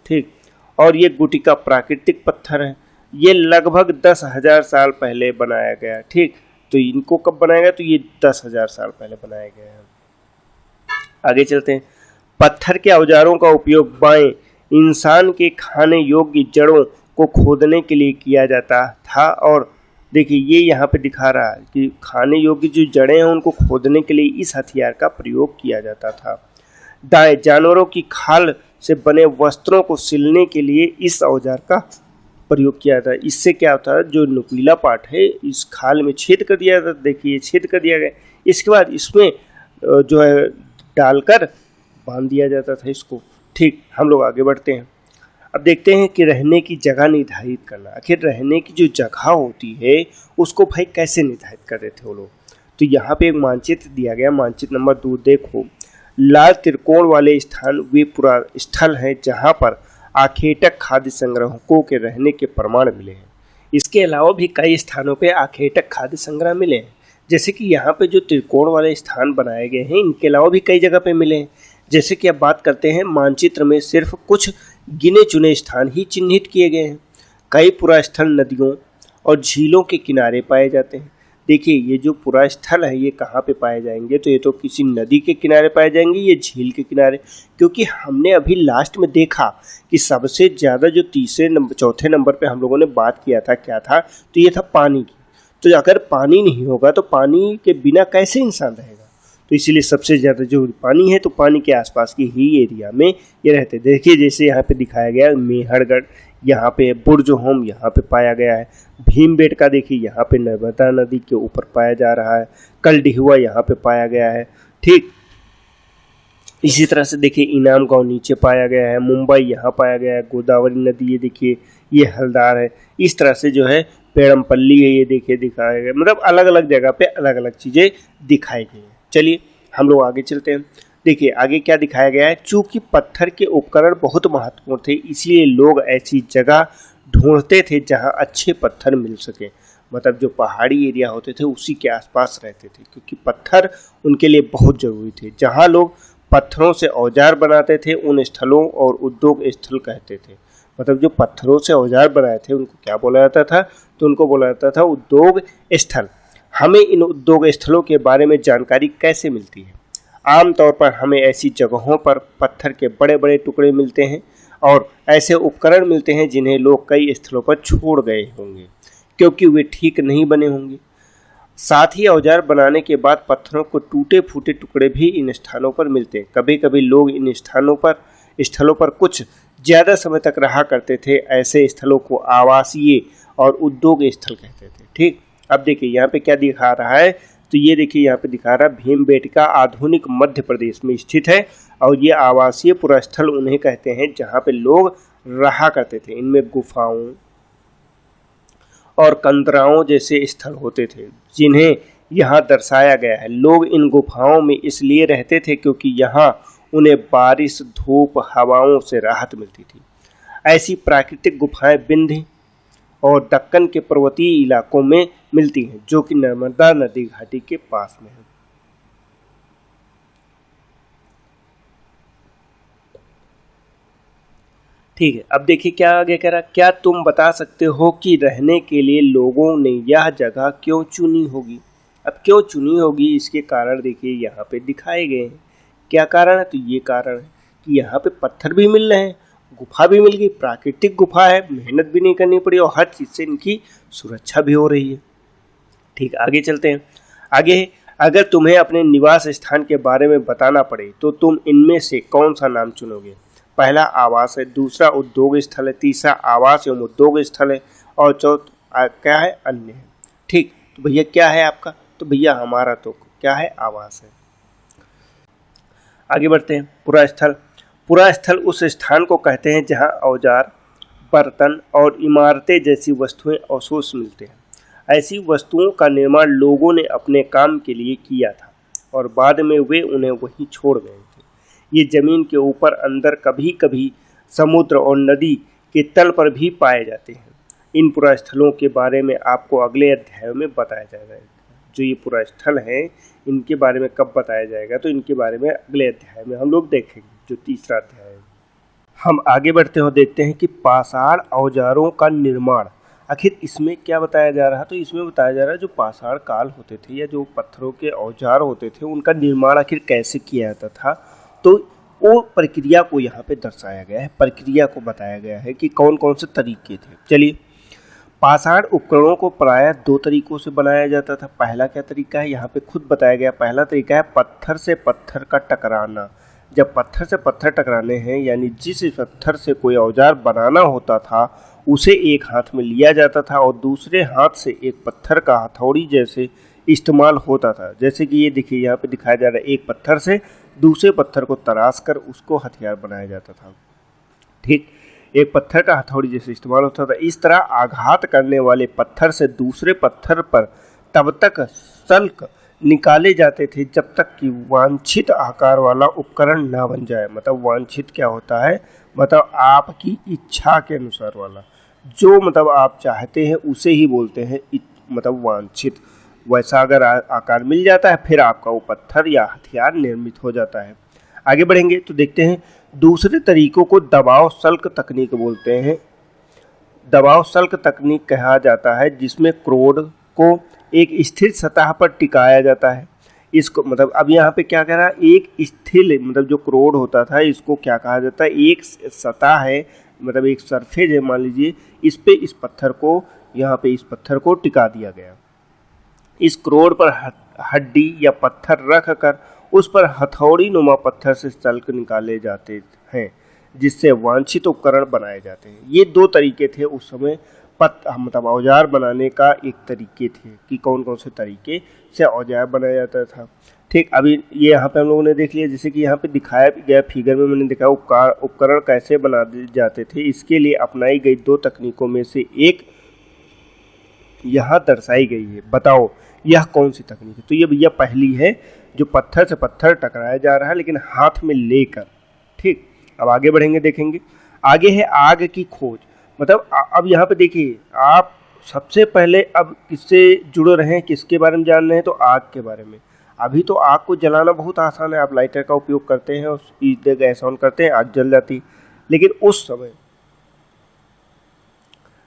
ठीक, और ये गुटिका प्राकृतिक पत्थर है, ये लगभग 10,000 साल पहले बनाया गया। ठीक, तो इनको कब बनाया गया, तो ये 10,000 साल पहले बनाया गया है। आगे चलते हैं। पत्थर के औजारों का उपयोग बाएं इंसान के खाने योग्य जड़ों को खोदने के लिए किया जाता था। और देखिए ये यहाँ पे दिखा रहा है कि खाने योग्य जो जड़ें हैं उनको खोदने के लिए इस हथियार का प्रयोग किया जाता था। दाएं जानवरों की खाल से बने वस्त्रों को सिलने के लिए इस औजार का प्रयोग किया जाता है। इससे क्या होता है, जो नुकीला पार्ट है इस खाल में छेद कर दिया जाता है। देखिए छेद कर दिया गया, इसके बाद इसमें जो है डालकर बांध दिया जाता था इसको। ठीक, हम लोग आगे बढ़ते हैं। अब देखते हैं कि रहने की जगह निर्धारित करना। आखिर रहने की जो जगह होती है उसको भाई कैसे निर्धारित कर रहे थे वो लोग। तो यहाँ पे एक मानचित्र दिया गया, मानचित्र नंबर 2 देखो। लाल त्रिकोण वाले स्थान वे पूरा स्थल हैं जहाँ पर आखेटक खाद्य संग्रहकों के रहने के प्रमाण मिले हैं। इसके अलावा भी कई स्थानों पे आखेटक खाद्य संग्रह मिले हैं। जैसे कि यहाँ पे जो त्रिकोण वाले स्थान बनाए गए हैं, इनके अलावा भी कई जगह पे मिले हैं। जैसे कि अब बात करते हैं, मानचित्र में सिर्फ कुछ गिने चुने स्थान ही चिन्हित किए गए हैं। कई पुरा स्थल नदियों और झीलों के किनारे पाए जाते हैं। देखिए ये जो पूरा स्थल है ये कहाँ पे पाए जाएंगे, तो ये तो किसी नदी के किनारे पाए जाएंगे, ये झील के किनारे, क्योंकि हमने अभी लास्ट में देखा कि सबसे ज़्यादा जो चौथे नंबर पे हम लोगों ने बात किया था क्या था, तो ये था पानी की। तो अगर पानी नहीं होगा तो पानी के बिना कैसे इंसान रहेगा, तो इसीलिए सबसे ज़्यादा जो पानी है तो पानी के आसपास की ही एरिया में ये रहते। देखिए जैसे यहाँ पे दिखाया गया मेहरगढ़, यहाँ पे बुर्ज होम यहाँ पे पाया गया है, भीमबेटका देखिए यहाँ पे नर्मदा नदी के ऊपर पाया जा रहा है, कलडिहुआ यहाँ पे पाया गया है। ठीक इसी तरह से देखिए इनाम गांव नीचे पाया गया है, मुंबई यहाँ पाया गया है, गोदावरी नदी ये देखिए ये हल्दार है। इस तरह से जो है पेड़मपल्ली है ये देखिए दिखाया गया, मतलब अलग अलग जगह पे अलग अलग चीज़ें दिखाई गई हैं। चलिए हम लोग आगे चलते हैं। देखिए आगे क्या दिखाया गया है, चूंकि पत्थर के उपकरण बहुत महत्वपूर्ण थे इसलिए लोग ऐसी जगह ढूंढते थे जहां अच्छे पत्थर मिल सके, मतलब जो पहाड़ी एरिया होते थे उसी के आसपास रहते थे, क्योंकि पत्थर उनके लिए बहुत ज़रूरी थे। जहां लोग पत्थरों से औजार बनाते थे उन स्थलों और उद्योग स्थल कहते थे, मतलब जो पत्थरों से औजार बनाए थे उनको क्या बोला जाता था, तो उनको बोला जाता था उद्योग स्थल। हमें इन उद्योग स्थलों के बारे में जानकारी कैसे मिलती है, आमतौर पर हमें ऐसी जगहों पर पत्थर के बड़े बड़े टुकड़े मिलते हैं और ऐसे उपकरण मिलते हैं जिन्हें लोग कई स्थलों पर छोड़ गए होंगे क्योंकि वे ठीक नहीं बने होंगे। साथ ही औजार बनाने के बाद पत्थरों को टूटे फूटे टुकड़े भी इन स्थानों पर मिलते हैं। कभी कभी लोग इन स्थलों पर कुछ ज़्यादा समय तक रहा करते थे। ऐसे स्थलों को आवासीय और उद्योग स्थल कहते थे। ठीक, अब देखिए यहाँ पे क्या दिखा रहा है, तो ये देखिए यहाँ पे दिखा रहा है भीमबेटका आधुनिक मध्य प्रदेश में स्थित है और ये आवासीय पुरास्थल उन्हें कहते हैं जहाँ पे लोग रहा करते थे। इनमें गुफाओं और कंदराओं जैसे स्थल होते थे जिन्हें यहाँ दर्शाया गया है। लोग इन गुफाओं में इसलिए रहते थे क्योंकि यहाँ उन्हें बारिश, धूप, हवाओं से राहत मिलती थी। ऐसी प्राकृतिक गुफाएं विंध्य और दक्कन के पर्वतीय इलाकों में मिलती हैं जो कि नर्मदा नदी घाटी के पास में है। ठीक है, अब देखिए क्या आगे कह रहा, क्या तुम बता सकते हो कि रहने के लिए लोगों ने यह जगह क्यों चुनी होगी। अब क्यों चुनी होगी इसके कारण देखिए यहाँ पे दिखाए गए हैं। क्या कारण है, तो ये कारण है कि यहाँ पे पत्थर भी मिल रहे हैं, गुफा भी मिल गई, प्राकृतिक गुफा है, मेहनत भी नहीं करनी पड़ी और हर चीज़ से इनकी सुरक्षा भी हो रही है। ठीक, आगे चलते हैं। आगे, अगर तुम्हें अपने निवास स्थान के बारे में बताना पड़े तो तुम इनमें से कौन सा नाम चुनोगे। पहला आवास है, दूसरा उद्योग स्थल है, तीसरा आवास एवं उद्योग स्थल है और चौथा क्या है, अन्य है। ठीक, तो भैया क्या है आपका, तो भैया हमारा तो क्या है, आवास है। आगे बढ़ते हैं। पुरा स्थल, पुरा स्थल उस स्थान को कहते हैं जहां औजार, बर्तन और इमारतें जैसी वस्तुएं अवशेष मिलते हैं। ऐसी वस्तुओं का निर्माण लोगों ने अपने काम के लिए किया था और बाद में वे उन्हें वहीं छोड़ गए थे। ये जमीन के ऊपर अंदर, कभी कभी समुद्र और नदी के तल पर भी पाए जाते हैं। इन पुरा स्थलों के बारे में आपको अगले अध्याय में बताया जाएगा। जो ये पुरा स्थल है इनके बारे में कब बताया जाएगा, तो इनके बारे में अगले अध्याय में हम लोग देखेंगे, जो तीसरा अध्याय है। हम आगे बढ़ते हो, देखते हैं कि पाषाण औजारों का निर्माण। आखिर इसमें क्या बताया जा रहा है, तो इसमें बताया जा रहा है जो पाषाण काल होते थे या जो पत्थरों के औजार होते थे उनका निर्माण आखिर कैसे किया जाता था, तो वो प्रक्रिया को यहाँ पे दर्शाया गया है। प्रक्रिया को बताया गया है कि कौन कौन से तरीके थे। चलिए, पाषाण उपकरणों को प्रायः दो तरीकों से बनाया जाता था। पहला क्या तरीका है, यहाँ पे खुद बताया गया। पहला तरीका है पत्थर से पत्थर का टकराना। जब पत्थर से पत्थर टकराने हैं, यानी जिस पत्थर से कोई औजार बनाना होता था उसे एक हाथ में लिया जाता था और दूसरे हाथ से एक पत्थर का हथौड़ी जैसे इस्तेमाल होता था। जैसे कि ये देखिए यहाँ पे दिखाया जा रहा है, एक पत्थर से दूसरे पत्थर को तराश कर उसको हथियार बनाया जाता था। ठीक, एक पत्थर का हथौड़ी जैसे इस्तेमाल होता था। इस तरह आघात करने वाले पत्थर से दूसरे पत्थर पर तब तक सल्क निकाले जाते थे जब तक कि वांछित आकार वाला उपकरण ना बन जाए। मतलब वांछित क्या होता है, मतलब आपकी इच्छा के अनुसार वाला, जो मतलब आप चाहते हैं उसे ही बोलते हैं मतलब वांछित। वैसा अगर आकार मिल जाता है फिर आपका वो पत्थर या हथियार निर्मित हो जाता है। आगे बढ़ेंगे तो देखते हैं दूसरे तरीकों को दबाव सल्क तकनीक बोलते हैं। दबाव सल्क तकनीक कहा जाता है जिसमें क्रोड, को एक स्थिर सतह पर टिकाया जाता है। इसको मतलब अब यहाँ पे क्या कह रहा है, एक स्थिर मतलब जो क्रोड होता था इसको क्या कहा जाता है, एक सतह है मतलब एक सरफेस है, मान लीजिए इस पे इस पत्थर को यहाँ पे इस पत्थर को टिका दिया गया। इस क्रोड पर हड्डी या पत्थर रख कर उस पर हथौड़ी नुमा पत्थर से सल्क निकाले जाते हैं जिससे वांछित उपकरण बनाए जाते हैं। ये दो तरीके थे उस समय मतलब औजार बनाने का एक तरीके थे कि कौन कौन से तरीके से औजार बनाया जाता था। ठीक, अभी ये यहाँ पे हम लोगों ने देख लिया, जैसे कि यहाँ पे दिखाया गया फिगर में मैंने दिखाया उपकरण कैसे बना जाते थे। इसके लिए अपनाई गई दो तकनीकों में से एक यहाँ दर्शाई गई है। बताओ यह कौन सी तकनीक है? तो ये भैया पहली है जो पत्थर से पत्थर टकराया जा रहा है लेकिन हाथ में लेकर। ठीक, अब आगे बढ़ेंगे, देखेंगे आगे है आग की खोज। मतलब अब यहाँ पे देखिए आप सबसे पहले अब किससे जुड़ रहे हैं, किसके बारे में जान रहे हैं, तो आग के बारे में। अभी तो आग को जलाना बहुत आसान है, आप लाइटर का उपयोग करते हैं और गैस ऑन करते हैं, आग जल जाती। लेकिन उस समय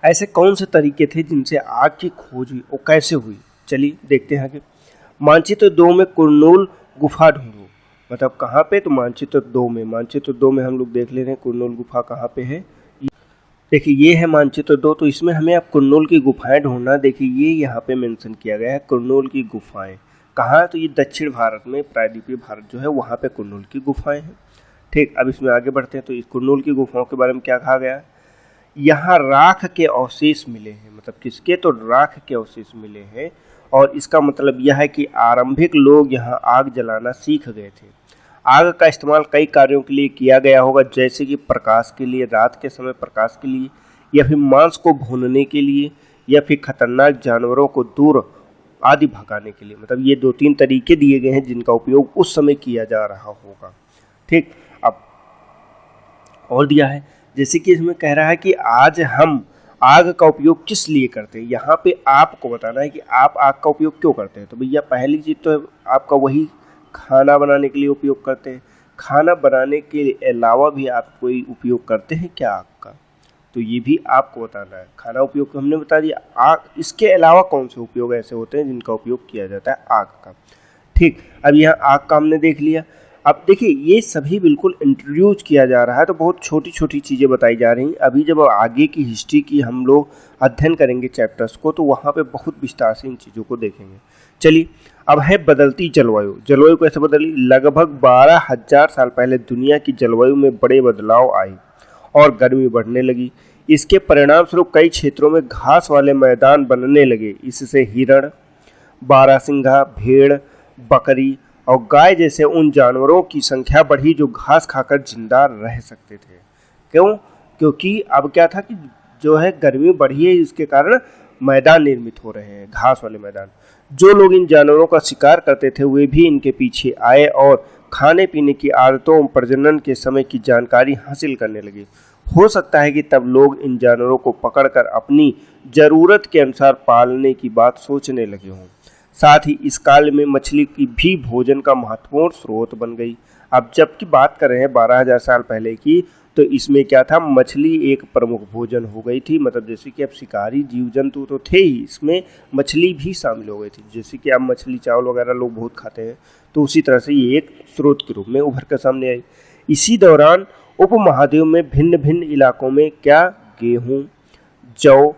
ऐसे कौन से तरीके थे जिनसे आग की खोज हुई और कैसे हुई? चलिए देखते हैं आगे। मानचित्र 2 में कुरनूल गुफा ढूंढो। मतलब कहाँ पे? तो मानचित्र 2 में। मानचित्र 2 में हम लोग देख ले रहे हैं कुरनूल गुफा कहाँ पे है। देखिए ये है मानचित्र 2, तो इसमें हमें अब कुरनूल की गुफाएं ढूंढना। देखिए ये यहाँ पे मेंशन किया गया है कुरनूल की गुफाएं कहाँ, तो ये दक्षिण भारत में प्रायद्वीपीय भारत जो है वहाँ पे कुरनूल की गुफाएं हैं। ठीक, अब इसमें आगे बढ़ते हैं। तो इस कुरनूल की गुफाओं के बारे में क्या कहा गया है, यहाँ राख के अवशेष मिले हैं। मतलब किसके? तो राख के अवशेष मिले हैं। और इसका मतलब यह है कि आरंभिक लोग यहाँ आग जलाना सीख गए थे। आग का इस्तेमाल कई कार्यों के लिए किया गया होगा, जैसे कि प्रकाश के लिए, रात के समय प्रकाश के लिए, या फिर मांस को भूनने के लिए, या फिर खतरनाक जानवरों को दूर आदि भगाने के लिए। मतलब ये 2-3 तरीके दिए गए हैं जिनका उपयोग उस समय किया जा रहा होगा। ठीक, अब और दिया है जैसे कि इसमें कह रहा है कि आज हम आग का उपयोग किस लिए करते हैं। यहाँ पे आपको बताना है कि आप आग का उपयोग क्यों करते हैं। तो भैया पहली चीज़ तो आपका वही खाना बनाने के लिए उपयोग करते हैं। खाना बनाने के अलावा भी आप कोई उपयोग करते हैं क्या आग का? तो ये भी आपको बताना है। खाना उपयोग तो हमने बता दिया, आग इसके अलावा कौन से उपयोग ऐसे होते हैं जिनका उपयोग किया जाता है आग का। ठीक, अब यहाँ आग का हमने देख लिया। अब देखिए ये सभी बिल्कुल इंट्रोड्यूस किया जा रहा है, तो बहुत छोटी छोटी चीज़ें बताई जा रही हैं। अभी जब आगे की हिस्ट्री की हम लोग अध्ययन करेंगे चैप्टर्स को, तो वहाँ पे बहुत विस्तार से इन चीज़ों को देखेंगे। चलिए अब है बदलती जलवायु। जलवायु कैसे बदली? लगभग 12,000 साल पहले दुनिया की जलवायु में बड़े बदलाव आए और गर्मी बढ़ने लगी। इसके परिणाम स्वरूप कई क्षेत्रों में घास वाले मैदान बनने लगे। इससे हिरण, बारहसिंगा, भेड़, बकरी और गाय जैसे उन जानवरों की संख्या बढ़ी जो घास खाकर जिंदा रह सकते थे। क्यों? क्योंकि अब क्या था कि जो है गर्मी बढ़ी है, इसके कारण मैदान निर्मित हो रहे हैं, घास वाले मैदान। जो लोग इन जानवरों का शिकार करते थे वे भी इनके पीछे आए और खाने पीने की आदतों और प्रजनन के समय की जानकारी हासिल करने लगे। हो सकता है कि तब लोग इन जानवरों को पकड़कर अपनी ज़रूरत के अनुसार पालने की बात सोचने लगे हों। साथ ही इस काल में मछली की भी भोजन का महत्वपूर्ण स्रोत बन गई। अब जबकि बात कर रहे हैं 12,000 साल पहले की, तो इसमें क्या था, मछली एक प्रमुख भोजन हो गई थी। मतलब जैसे कि अब शिकारी जीव जंतु तो थे ही, इसमें मछली भी शामिल हो गई थी। जैसे कि अब मछली चावल वगैरह लोग बहुत खाते हैं, तो उसी तरह से ये एक स्रोत के रूप में उभर कर सामने आई। इसी दौरान उपमहाद्वीप में भिन्न भिन्न इलाकों में क्या गेहूँ, जौ,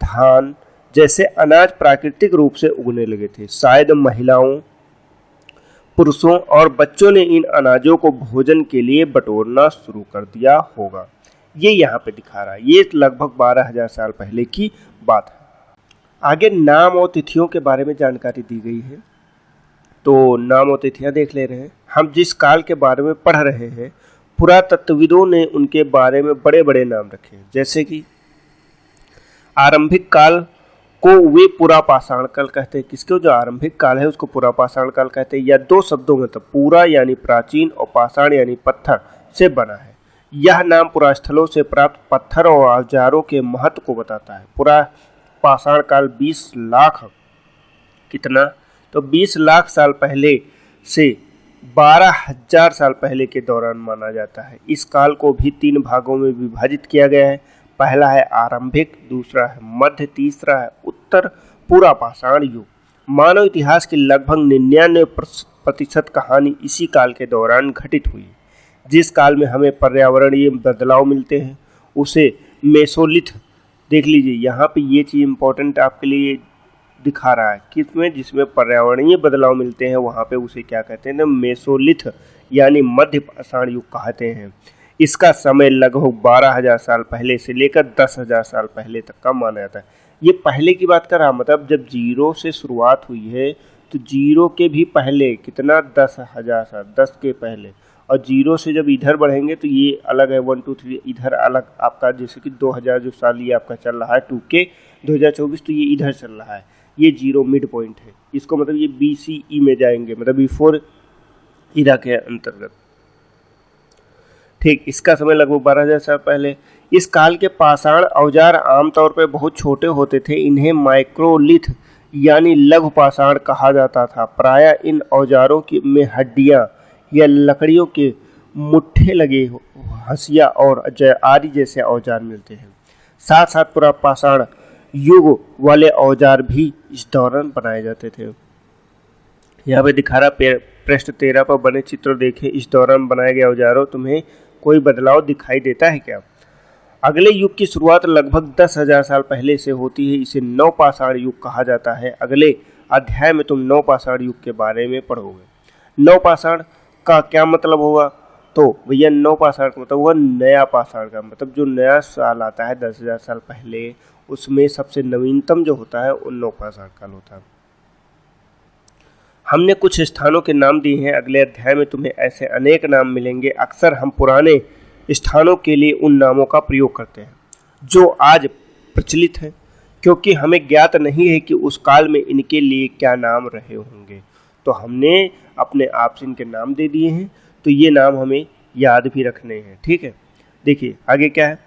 धान जैसे अनाज प्राकृतिक रूप से उगने लगे थे। शायद महिलाओं, पुरुषों और बच्चों ने इन अनाजों को भोजन के लिए बटोरना शुरू कर दिया होगा। ये यहाँ पे दिखा रहा है, ये लगभग 12,000 साल पहले की बात है। आगे नाम और तिथियों के बारे में जानकारी दी गई है, तो नाम और तिथियाँ देख ले रहे हैं। हम जिस काल के बारे में पढ़ रहे हैं, पुरातत्वविदों ने उनके बारे में बड़े बड़े नाम रखे हैं। जैसे कि आरंभिक काल को वे पुरापाषाण काल कहते हैं। किसको? जो आरंभिक काल है उसको पुरापाषाण काल कहते हैं। या दो शब्दों में, तो पूरा यानी प्राचीन और पाषाण यानी पत्थर से बना है। यह नाम पुरास्थलों से प्राप्त पत्थर और औजारों के महत्व को बताता है। पुरापाषाण काल 20 लाख, कितना? तो 20 लाख साल पहले से 12,000 साल पहले के दौरान माना जाता है। इस काल को भी 3 भागों में विभाजित किया गया है। पहला है आरंभिक, दूसरा है मध्य, तीसरा है उत्तर पूरा पाषाण युग। मानव इतिहास की लगभग 99% कहानी इसी काल के दौरान घटित हुई। जिस काल में हमें पर्यावरणीय बदलाव मिलते हैं उसे मेसोलिथ, देख लीजिए यहाँ पे ये चीज़ इंपॉर्टेंट आपके लिए दिखा रहा है, किसमें, जिसमें पर्यावरणीय बदलाव मिलते हैं वहाँ पे उसे क्या कहते हैं, मेसोलिथ यानी मध्य पाषाण युग कहते हैं। इसका समय लगभग 12,000 साल पहले से लेकर 10,000 साल पहले तक का माना जाता है। ये पहले की बात कर रहा, मतलब जब जीरो से शुरुआत हुई है तो जीरो के भी पहले कितना, 10,000 साल, 10 के पहले, और जीरो से जब इधर बढ़ेंगे तो ये अलग है, 1 2 3 इधर अलग आपका, जैसे कि 2000 जो साल ये आपका चल रहा है 2K 2024, तो ये इधर चल रहा है, ये जीरो मिड पॉइंट है, इसको मतलब ये BCE में जाएंगे, मतलब बिफोर इरा के अंतर्गत। ठीक, इसका समय लगभग 12,000 साल पहले। इस काल के पाषाण औजार आमतौर पर बहुत छोटे होते थे, इन्हें माइक्रोलिथ यानी लघु पाषाण कहा जाता था। प्रायः इन औजारों में हड्डियां या लकड़ियों के मुट्ठे लगे हंसिया और आदि जैसे औजार मिलते हैं। साथ साथ पूरा पाषाण युग वाले औजार भी इस दौरान बनाए जाते थे। यहाँ पे दिखा रहा, पृष्ठ 13 पर बने चित्र देखें, इस दौरान बनाए गए औजारों, तुम्हें कोई बदलाव दिखाई देता है क्या? अगले युग की शुरुआत लगभग 10,000 साल पहले से होती है, इसे नवपाषाण युग कहा जाता है। अगले अध्याय में तुम नवपाषाण युग के बारे में पढ़ोगे। नवपाषाण का क्या मतलब होगा? तो भैया नवपाषाण का मतलब हुआ नया पाषाण का, मतलब जो नया साल आता है 10,000 साल पहले, उसमें सबसे नवीनतम जो होता है वो नवपाषाण काल होता है। हमने कुछ स्थानों के नाम दिए हैं, अगले अध्याय में तुम्हें ऐसे अनेक नाम मिलेंगे। अक्सर हम पुराने स्थानों के लिए उन नामों का प्रयोग करते हैं जो आज प्रचलित हैं, क्योंकि हमें ज्ञात नहीं है कि उस काल में इनके लिए क्या नाम रहे होंगे। तो हमने अपने आप से इनके नाम दे दिए हैं, तो ये नाम हमें याद भी रखने हैं। ठीक है, देखिए आगे क्या है।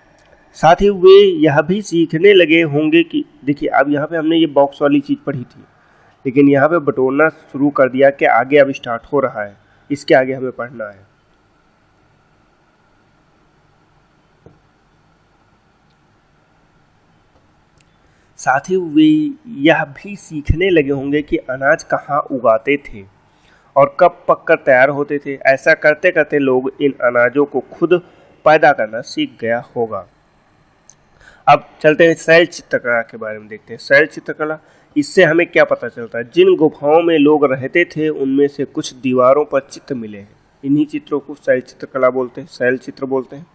साथ ही वे यह भी सीखने लगे होंगे कि, देखिए अब यहाँ पे हमने ये बॉक्स वाली चीज़ पढ़ी थी, लेकिन यहाँ पे बटोरना शुरू कर दिया कि आगे अब स्टार्ट हो रहा है, इसके आगे हमें पढ़ना है। साथ ही वे यह भी सीखने लगे होंगे कि अनाज कहाँ उगाते थे और कब पककर तैयार होते थे। ऐसा करते करते लोग इन अनाजों को खुद पैदा करना सीख गया होगा। अब चलते हैं शैल चित्रकला के बारे में देखते हैं। शैल चित्रकला, इससे हमें क्या पता चलता है? जिन गुफाओं में लोग रहते थे उनमें से कुछ दीवारों पर चित्र मिले हैं, इन्हीं चित्रों को शैल चित्रकला बोलते हैं, शैल चित्र बोलते हैं।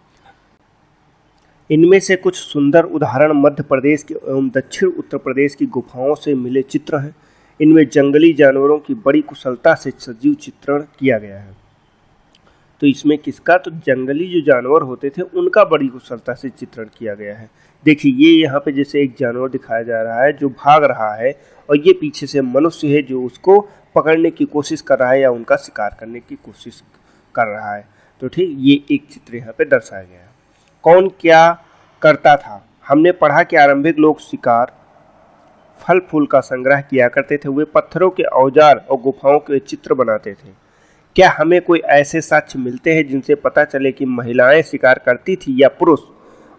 इनमें से कुछ सुंदर उदाहरण मध्य प्रदेश के एवं दक्षिण उत्तर प्रदेश की गुफाओं से मिले चित्र हैं। इनमें जंगली जानवरों की बड़ी कुशलता से सजीव चित्रण किया गया है। तो इसमें किसका? तो जंगली जो जानवर होते थे उनका बड़ी कुशलता से चित्रण किया गया है। देखिए ये यहाँ पे जैसे एक जानवर दिखाया जा रहा है जो भाग रहा है, और ये पीछे से मनुष्य है जो उसको पकड़ने की कोशिश कर रहा है या उनका शिकार करने की कोशिश कर रहा है। तो ठीक, ये एक चित्र यहाँ पे दर्शाया गया है। कौन क्या करता था? हमने पढ़ा कि आरंभिक लोग शिकार, फल फूल का संग्रह किया करते थे। वे पत्थरों के औजार और गुफाओं के चित्र बनाते थे। क्या हमें कोई ऐसे साक्ष्य मिलते हैं जिनसे पता चले कि महिलाएं शिकार करती थी या पुरुष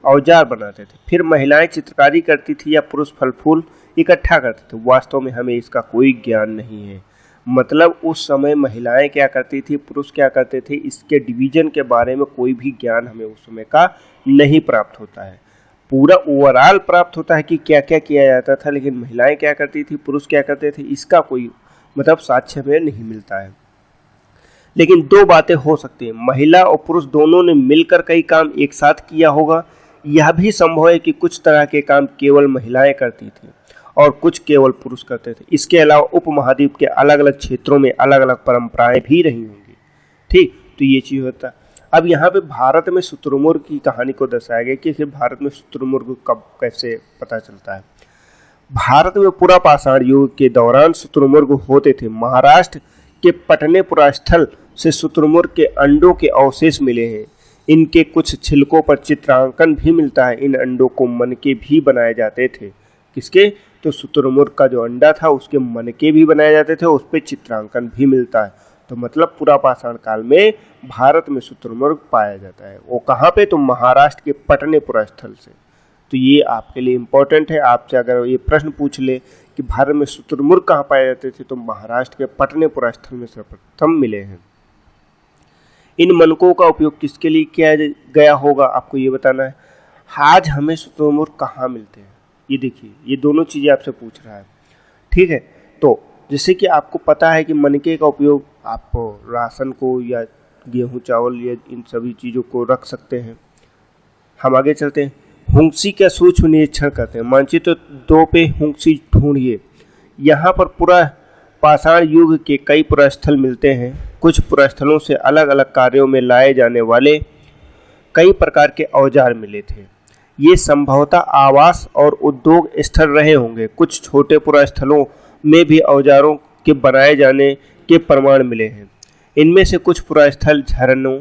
औजार बनाते थे? फिर महिलाएं चित्रकारी करती थी या पुरुष फल फूल इकट्ठा करते थे? वास्तव में हमें इसका कोई ज्ञान नहीं है। मतलब उस समय महिलाएं क्या करती थी, पुरुष क्या करते थे, इसके डिवीजन के बारे में कोई भी ज्ञान हमें उस समय का नहीं प्राप्त होता है। पूरा ओवरऑल प्राप्त होता है कि क्या क्या किया जाता था, लेकिन महिलाएं क्या करती थी, पुरुष क्या करते थे, इसका कोई मतलब साक्ष्य हमें नहीं मिलता है। लेकिन दो बातें हो सकती हैं, महिला और पुरुष दोनों ने मिलकर कई काम एक साथ किया होगा। यह भी संभव है कि कुछ तरह के काम केवल महिलाएं करती थी और कुछ केवल पुरुष करते थे। इसके अलावा उपमहाद्वीप के अलग अलग क्षेत्रों में अलग अलग परंपराएं भी रही होंगी। ठीक, तो ये चीज़ होता है। अब यहाँ पे भारत में शुतुरमुर्ग की कहानी को दर्शाया गया कि भारत में शुतुरमुर्ग कब कैसे पता चलता है। भारत में पूरा पाषाण युग के दौरान शुतुरमुर्ग होते थे। महाराष्ट्र के पटनेपुरा स्थल से शुतुरमुर्ग के अंडों के अवशेष मिले हैं। इनके कुछ छिलकों पर चित्रांकन भी मिलता है। इन अंडों को मनके भी बनाए जाते थे। किसके? तो शुतुरमुर्ग का जो अंडा था उसके मनके भी बनाए जाते थे, उस पर चित्रांकन भी मिलता है। तो मतलब पूरा पाषाण काल में भारत में शुतुरमुर्ग पाया जाता है। वो कहाँ पे? तो महाराष्ट्र के पटनेपुरा स्थल से। तो ये आपके लिए इम्पोर्टेंट है। आपसे अगर ये प्रश्न पूछ ले कि भारत में शुतुरमुर्ग कहाँ पाए जाते थे, तो महाराष्ट्र के पटनेपुरा स्थल में सर्वप्रथम मिले हैं। इन मनकों का उपयोग किसके लिए किया गया होगा, आपको ये बताना है। आज हमें शुतुरमुर्ग कहाँ मिलते हैं, ये देखिए, ये दोनों चीज़ें आपसे पूछ रहा है। ठीक है, तो जैसे कि आपको पता है कि मनके का उपयोग आप राशन को या गेहूँ चावल या इन सभी चीज़ों को रख सकते हैं। हम आगे चलते हैं। हुंसी का सूक्ष्म निरीक्षण करते हैं। मानचित्र 2 पे हुंसी ढूंढिए। यहाँ पर पूरा पाषाण युग के कई पुरास्थल मिलते हैं। कुछ पुरास्थलों से अलग अलग कार्यों में लाए जाने वाले कई प्रकार के औजार मिले थे। ये संभवतः आवास और उद्योग स्थल रहे होंगे। कुछ छोटे पुरास्थलों में भी औजारों के बनाए जाने के प्रमाण मिले हैं। इनमें से कुछ पुरास्थल झरनों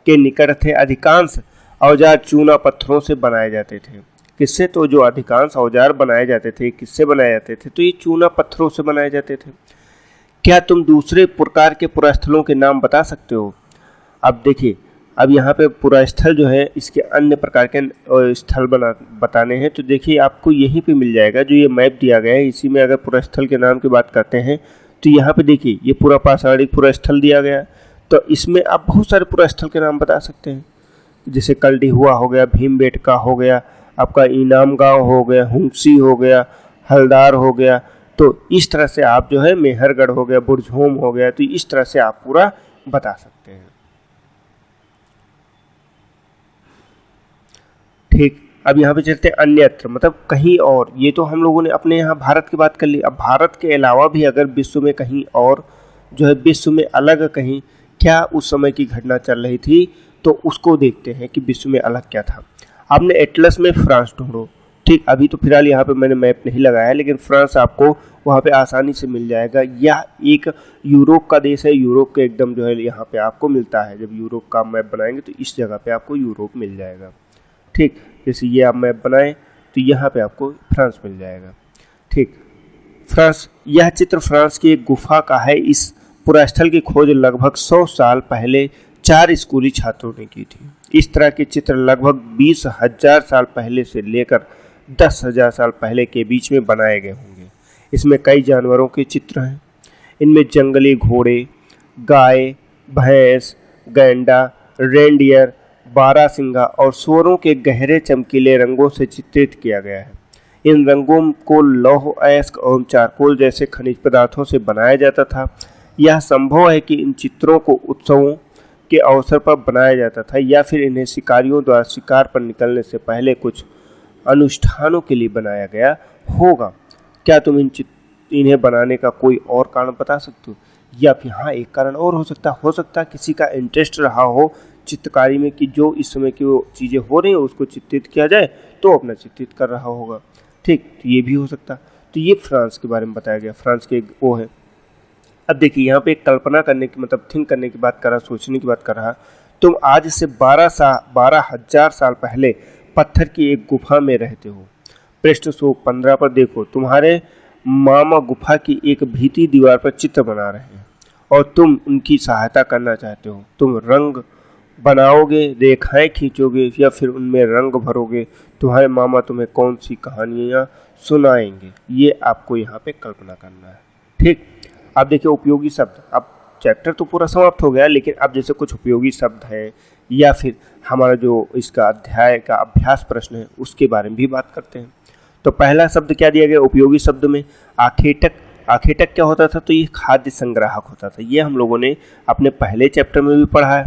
के निकट थे। अधिकांश औजार चूना पत्थरों से बनाए जाते थे। किससे, तो जो अधिकांश औजार बनाए जाते थे किससे बनाए जाते थे, तो ये चूना पत्थरों से बनाए जाते थे। क्या तुम दूसरे प्रकार के पुरास्थलों के नाम बता सकते हो? अब देखिए, अब यहाँ पे पुरास्थल जो है इसके अन्य प्रकार के स्थल बताने हैं, तो देखिए आपको यहीं पे मिल जाएगा। जो ये मैप दिया गया है इसी में अगर पुरास्थल के नाम की बात करते हैं तो यहाँ पे देखिए ये पूरा पाषाणिक पुरास्थल दिया गया है। तो इसमें आप बहुत सारे पुरास्थल के नाम बता सकते हैं, जैसे कलडीहुआ हो गया, भीमबेटका हो गया, आपका इनाम गांव हो गया, हुंसी हो गया, हलदार हो गया। तो इस तरह से आप जो है मेहरगढ़ हो गया, बुरझोम हो गया, तो इस तरह से आप पूरा बता सकते हैं। ठीक, अब यहाँ पे चलते हैं अन्यत्र, मतलब कहीं और। ये तो हम लोगों ने अपने यहाँ भारत की बात कर ली। अब भारत के अलावा भी अगर विश्व में कहीं और जो है, विश्व में अलग कहीं क्या उस समय की घटना चल रही थी, तो उसको देखते हैं कि विश्व में अलग क्या था। आपने एटलस में फ्रांस ढूंढो। ठीक, अभी तो फिलहाल यहाँ पे मैंने मैप नहीं लगाया है, लेकिन फ्रांस आपको वहाँ पे आसानी से मिल जाएगा। यह एक यूरोप का देश है। यूरोप के एकदम जो है यहाँ पे आपको मिलता है। जब यूरोप का मैप बनाएंगे तो इस जगह पे आपको यूरोप मिल जाएगा। ठीक, जैसे ये आप मैप बनाएं तो यहाँ पे आपको फ्रांस मिल जाएगा। ठीक, फ्रांस, यह चित्र फ्रांस की एक गुफा का है। इस पुरास्थल की खोज लगभग 100 साल पहले 4 स्कूली छात्रों ने की थी। इस तरह के चित्र लगभग 20,000 साल पहले से लेकर 10,000 साल पहले के बीच में बनाए गए होंगे। इसमें कई जानवरों के चित्र हैं। इनमें जंगली घोड़े, गाय, भैंस, गैंडा, रेंडियर, बारहसिंगा और सूअरों के गहरे चमकीले रंगों से चित्रित किया गया है। इन रंगों को लौह अयस्क एवं चारकोल जैसे खनिज पदार्थों से बनाया जाता था। यह संभव है कि इन चित्रों को उत्सवों के अवसर पर बनाया जाता था या फिर इन्हें शिकारियों द्वारा शिकार पर निकलने से पहले कुछ अनुष्ठानों के लिए बनाया गया होगा। क्या तुम इन्हें बनाने का कोई और कारण बता सकते हो? या फिर हाँ, एक कारण और हो सकता है किसी का इंटरेस्ट रहा हो चित्रकारी में कि जो इस समय की वो चीज़ें हो रही हैं उसको चित्रित किया जाए, तो अपना चित्रित कर रहा होगा। ठीक, तो ये भी हो सकता। तो ये फ्रांस के बारे में बताया गया, फ्रांस के वो है। अब देखिए यहाँ पे कल्पना करने की, मतलब थिंक करने की बात कर रहा, सोचने की बात कर रहा। तुम आज से 12,000 साल पहले पत्थर की एक गुफा में रहते हो। पृष्ठ 115 पर देखो, तुम्हारे मामा गुफा की एक भीती दीवार पर चित्र बना रहे हैं और तुम उनकी सहायता करना चाहते हो। तुम रंग बनाओगे, रेखाएं खींचोगे या फिर उनमें रंग भरोगे। तुम्हारे मामा तुम्हें कौन सी कहानियाँ सुनाएंगे, ये आपको यहाँ पे कल्पना करना है। ठीक, अब देखिए उपयोगी शब्द। अब चैप्टर तो पूरा समाप्त हो गया, लेकिन अब जैसे कुछ उपयोगी शब्द हैं या फिर हमारा जो इसका अध्याय का अभ्यास प्रश्न है उसके बारे में भी बात करते हैं। तो पहला शब्द क्या दिया गया उपयोगी शब्द में? आखेटक। आखेटक क्या होता था? तो ये खाद्य संग्राहक होता था। ये हम लोगों ने अपने पहले चैप्टर में भी पढ़ा है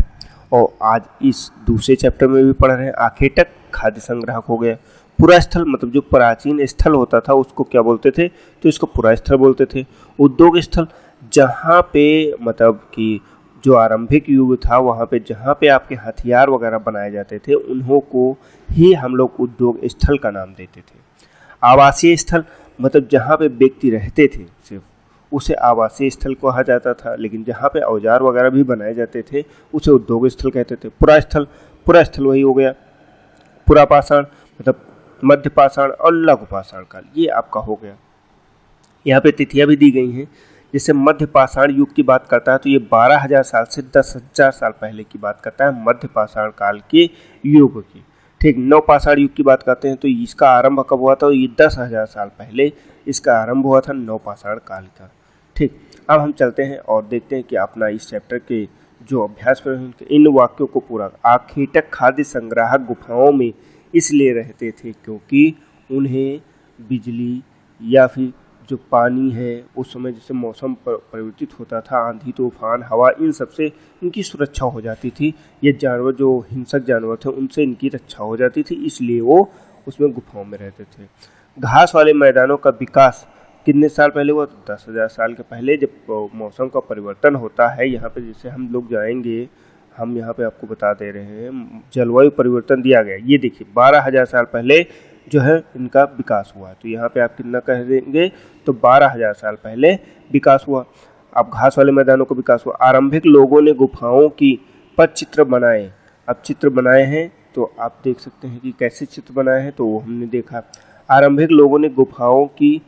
और आज इस दूसरे चैप्टर में भी पढ़ रहे हैं। आखेटक खाद्य संग्राहक हो गया। पुरास्थल, मतलब जो प्राचीन स्थल होता था उसको क्या बोलते थे? तो इसको पुरास्थल बोलते थे। उद्योग स्थल, जहाँ पे मतलब कि जो आरंभिक युग था वहाँ पे जहाँ पे आपके हथियार वगैरह बनाए जाते थे उन्हों को ही हम लोग उद्योग स्थल का नाम देते थे। आवासीय स्थल, मतलब जहाँ पे व्यक्ति रहते थे सिर्फ, उसे आवासीय स्थल कहा जाता था। लेकिन जहाँ पे औजार वगैरह भी बनाए जाते थे उसे उद्योग स्थल कहते थे। पुरास्थल वही हो गया। पुरापाषाण मतलब मध्य पाषाण और लघु पाषाण काल, ये आपका हो गया। यहाँ पे तिथियां भी दी गई हैं। जैसे मध्य पाषाण युग की बात करता है तो ये 12,000 साल से 10,000 साल पहले की बात करता है, मध्य पाषाण काल के युग की। ठीक, नव पाषाण युग की बात करते हैं तो इसका आरंभ कब हुआ था? ये 10,000 साल पहले इसका आरंभ हुआ था नवपाषाण काल का। ठीक, अब हम चलते हैं और देखते हैं कि अपना इस चैप्टर के जो अभ्यास प्रश्न इन वाक्यों को पूरा। आखेटक खाद्य संग्राहक गुफाओं में इसलिए रहते थे क्योंकि उन्हें बिजली या फिर जो पानी है उस समय जैसे मौसम परिवर्तित होता था, आंधी तूफान हवा, इन सबसे इनकी सुरक्षा हो जाती थी। ये जानवर जो हिंसक जानवर थे उनसे इनकी रक्षा हो जाती थी, इसलिए वो उसमें गुफाओं में रहते थे। घास वाले मैदानों का विकास कितने साल पहले हुआ? तो 10,000 साल के पहले। जब मौसम का परिवर्तन होता है, यहाँ पे जैसे हम लोग जाएंगे, हम यहाँ पे आपको बता दे रहे हैं जलवायु परिवर्तन दिया गया। ये देखिए 12,000 साल पहले जो है इनका विकास हुआ। तो यहाँ पे आप कितना कह देंगे? तो 12,000 साल पहले विकास हुआ। अब घास वाले मैदानों का विकास हुआ। आरंभिक लोगों ने गुफाओं की पटचित्र बनाए। अब चित्र बनाए हैं तो आप देख सकते हैं कि कैसे चित्र बनाए हैं, तो वो हमने देखा। आरंभिक लोगों ने गुफाओं की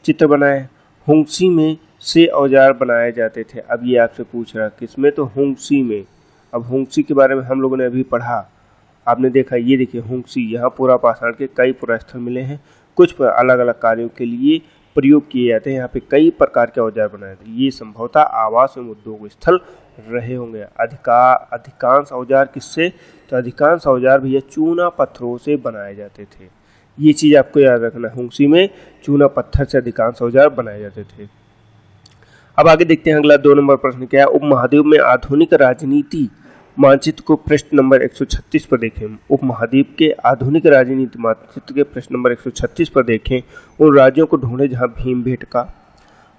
चित्र बनाए। हुंगसी में से औजार बनाए जाते थे। अब ये आपसे पूछ रहा किसमें? तो हुंगसी में। अब हुंगसी के बारे में हम लोगों ने अभी पढ़ा, आपने देखा। ये देखिए हुंगसी, यहाँ पूरा पाषाण के कई पुरास्थल मिले हैं। कुछ अलग अलग कार्यों के लिए प्रयोग किए जाते हैं। यहाँ पे कई प्रकार के औजार बनाए थे। ये संभवतः आवास एवं उद्योग स्थल रहे होंगे। अधिकांश औजार किससे? तो अधिकांश औजार भैया चूना पत्थरों से बनाए जाते थे। ये चीज़ आपको याद रखना, हुंगसी में चूना पत्थर से अधिकांश औजार बनाए जाते थे। अब आगे देखते हैं अगला 2 नंबर प्रश्न क्या है। उपमहाद्वीप में आधुनिक राजनीति मानचित्र को प्रश्न नंबर 136 पर देखें। उपमहाद्वीप के आधुनिक राजनीति मानचित्र के प्रश्न नंबर 136 पर देखें। उन राज्यों को ढूंढें जहां भीमबेटका,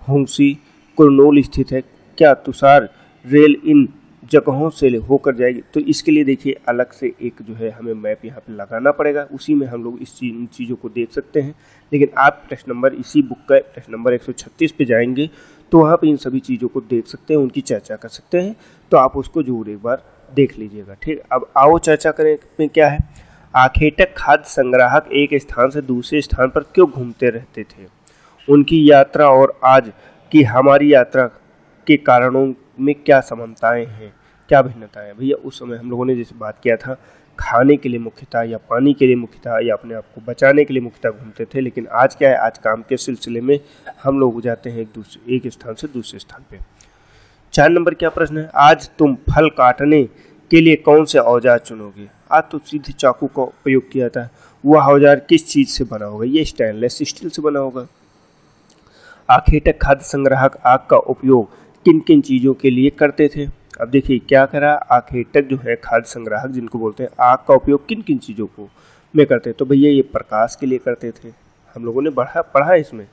हुंगसी, कुरनूल स्थित है। क्या तुषार रेल इन जगहों से होकर जाएगी? तो इसके लिए देखिए अलग से एक जो है हमें मैप यहाँ पे लगाना पड़ेगा, उसी में हम लोग इन चीज़ों को देख सकते हैं। लेकिन आप प्रश्न नंबर इसी बुक का प्रश्न नंबर 136 पे जाएंगे तो वहाँ पे इन सभी चीज़ों को देख सकते हैं, उनकी चर्चा कर सकते हैं। तो आप उसको जरूर एक बार देख लीजिएगा। ठीक, अब आओ चर्चा करें में क्या है। आखेटक खाद्य संग्राहक एक स्थान से दूसरे स्थान पर क्यों घूमते रहते थे? उनकी यात्रा और आज की हमारी यात्रा के कारणों में क्या समानताएं हैं, क्या भिन्नताएं हैं? भैया उस समय हम लोगों ने जैसे बात किया था, खाने के लिए मुख्यतः या पानी के लिए मुख्यतः या अपने आप को बचाने के लिए मुख्यतः घूमते थे। लेकिन आज क्या है, आज काम के सिलसिले में हम लोग जाते हैं एक स्थान से दूसरे स्थान पे। 4 नंबर क्या प्रश्न है। आज तुम फल काटने के लिए कौन से औजार चुनोगे? आज तो सीधे चाकू का प्रयोग किया था। वह औजार किस चीज़ से बना होगा? ये स्टेनलेस स्टील से बना होगा। आखेटक खाद्य संग्राहक आग का उपयोग किन किन चीज़ों के लिए करते थे? अब देखिए क्या करा, आखेटक जो है खाद्य संग्राहक जिनको बोलते हैं, आग का उपयोग किन किन चीज़ों को में करते हैं? तो भैया ये प्रकाश के लिए करते थे। हम लोगों ने पढ़ा इसमें,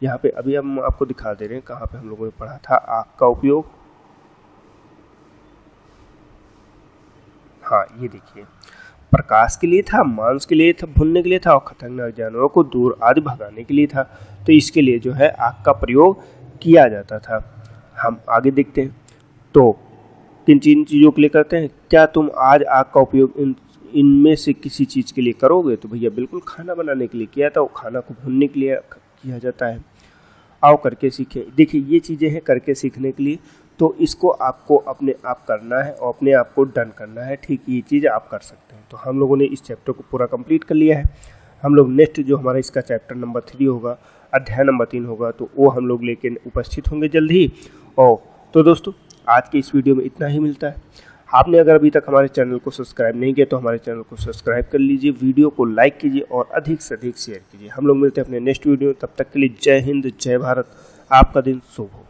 यहाँ पे अभी हम आपको दिखा दे रहे हैं कहाँ पे हम लोगों ने पढ़ा था आग का उपयोग। हाँ ये देखिए, प्रकाश के लिए था, मांस के लिए था, भुनने के लिए था, और खतरनाक जानवरों को दूर आदि भगाने के लिए था। तो इसके लिए जो है आग का प्रयोग किया जाता था। हम आगे देखते हैं तो किन चीज़ों के लिए करते हैं। क्या तुम आज आग का उपयोग इनमें से किसी चीज़ के लिए करोगे? तो भैया बिल्कुल खाना बनाने के लिए किया था, वो खाना को भुनने के लिए किया जाता है। आओ करके सीखें। देखिए ये चीज़ें हैं करके सीखने के लिए, तो इसको आपको अपने आप करना है और अपने आप को डन करना है। ठीक, ये चीज़ आप कर सकते हैं। तो हम लोगों ने इस चैप्टर को पूरा कंप्लीट कर लिया है। हम लोग नेक्स्ट जो हमारा इसका चैप्टर नंबर 3 होगा, अध्याय नंबर 3 होगा, तो वो हम लोग लेके उपस्थित होंगे जल्द ही। और तो दोस्तों आज की इस वीडियो में इतना ही मिलता है। आपने अगर अभी तक हमारे चैनल को सब्सक्राइब नहीं किया तो हमारे चैनल को सब्सक्राइब कर लीजिए, वीडियो को लाइक कीजिए और अधिक से अधिक शेयर कीजिए। हम लोग मिलते हैं अपने नेक्स्ट वीडियो, तब तक के लिए जय हिंद, जय भारत। आपका दिन शुभ हो।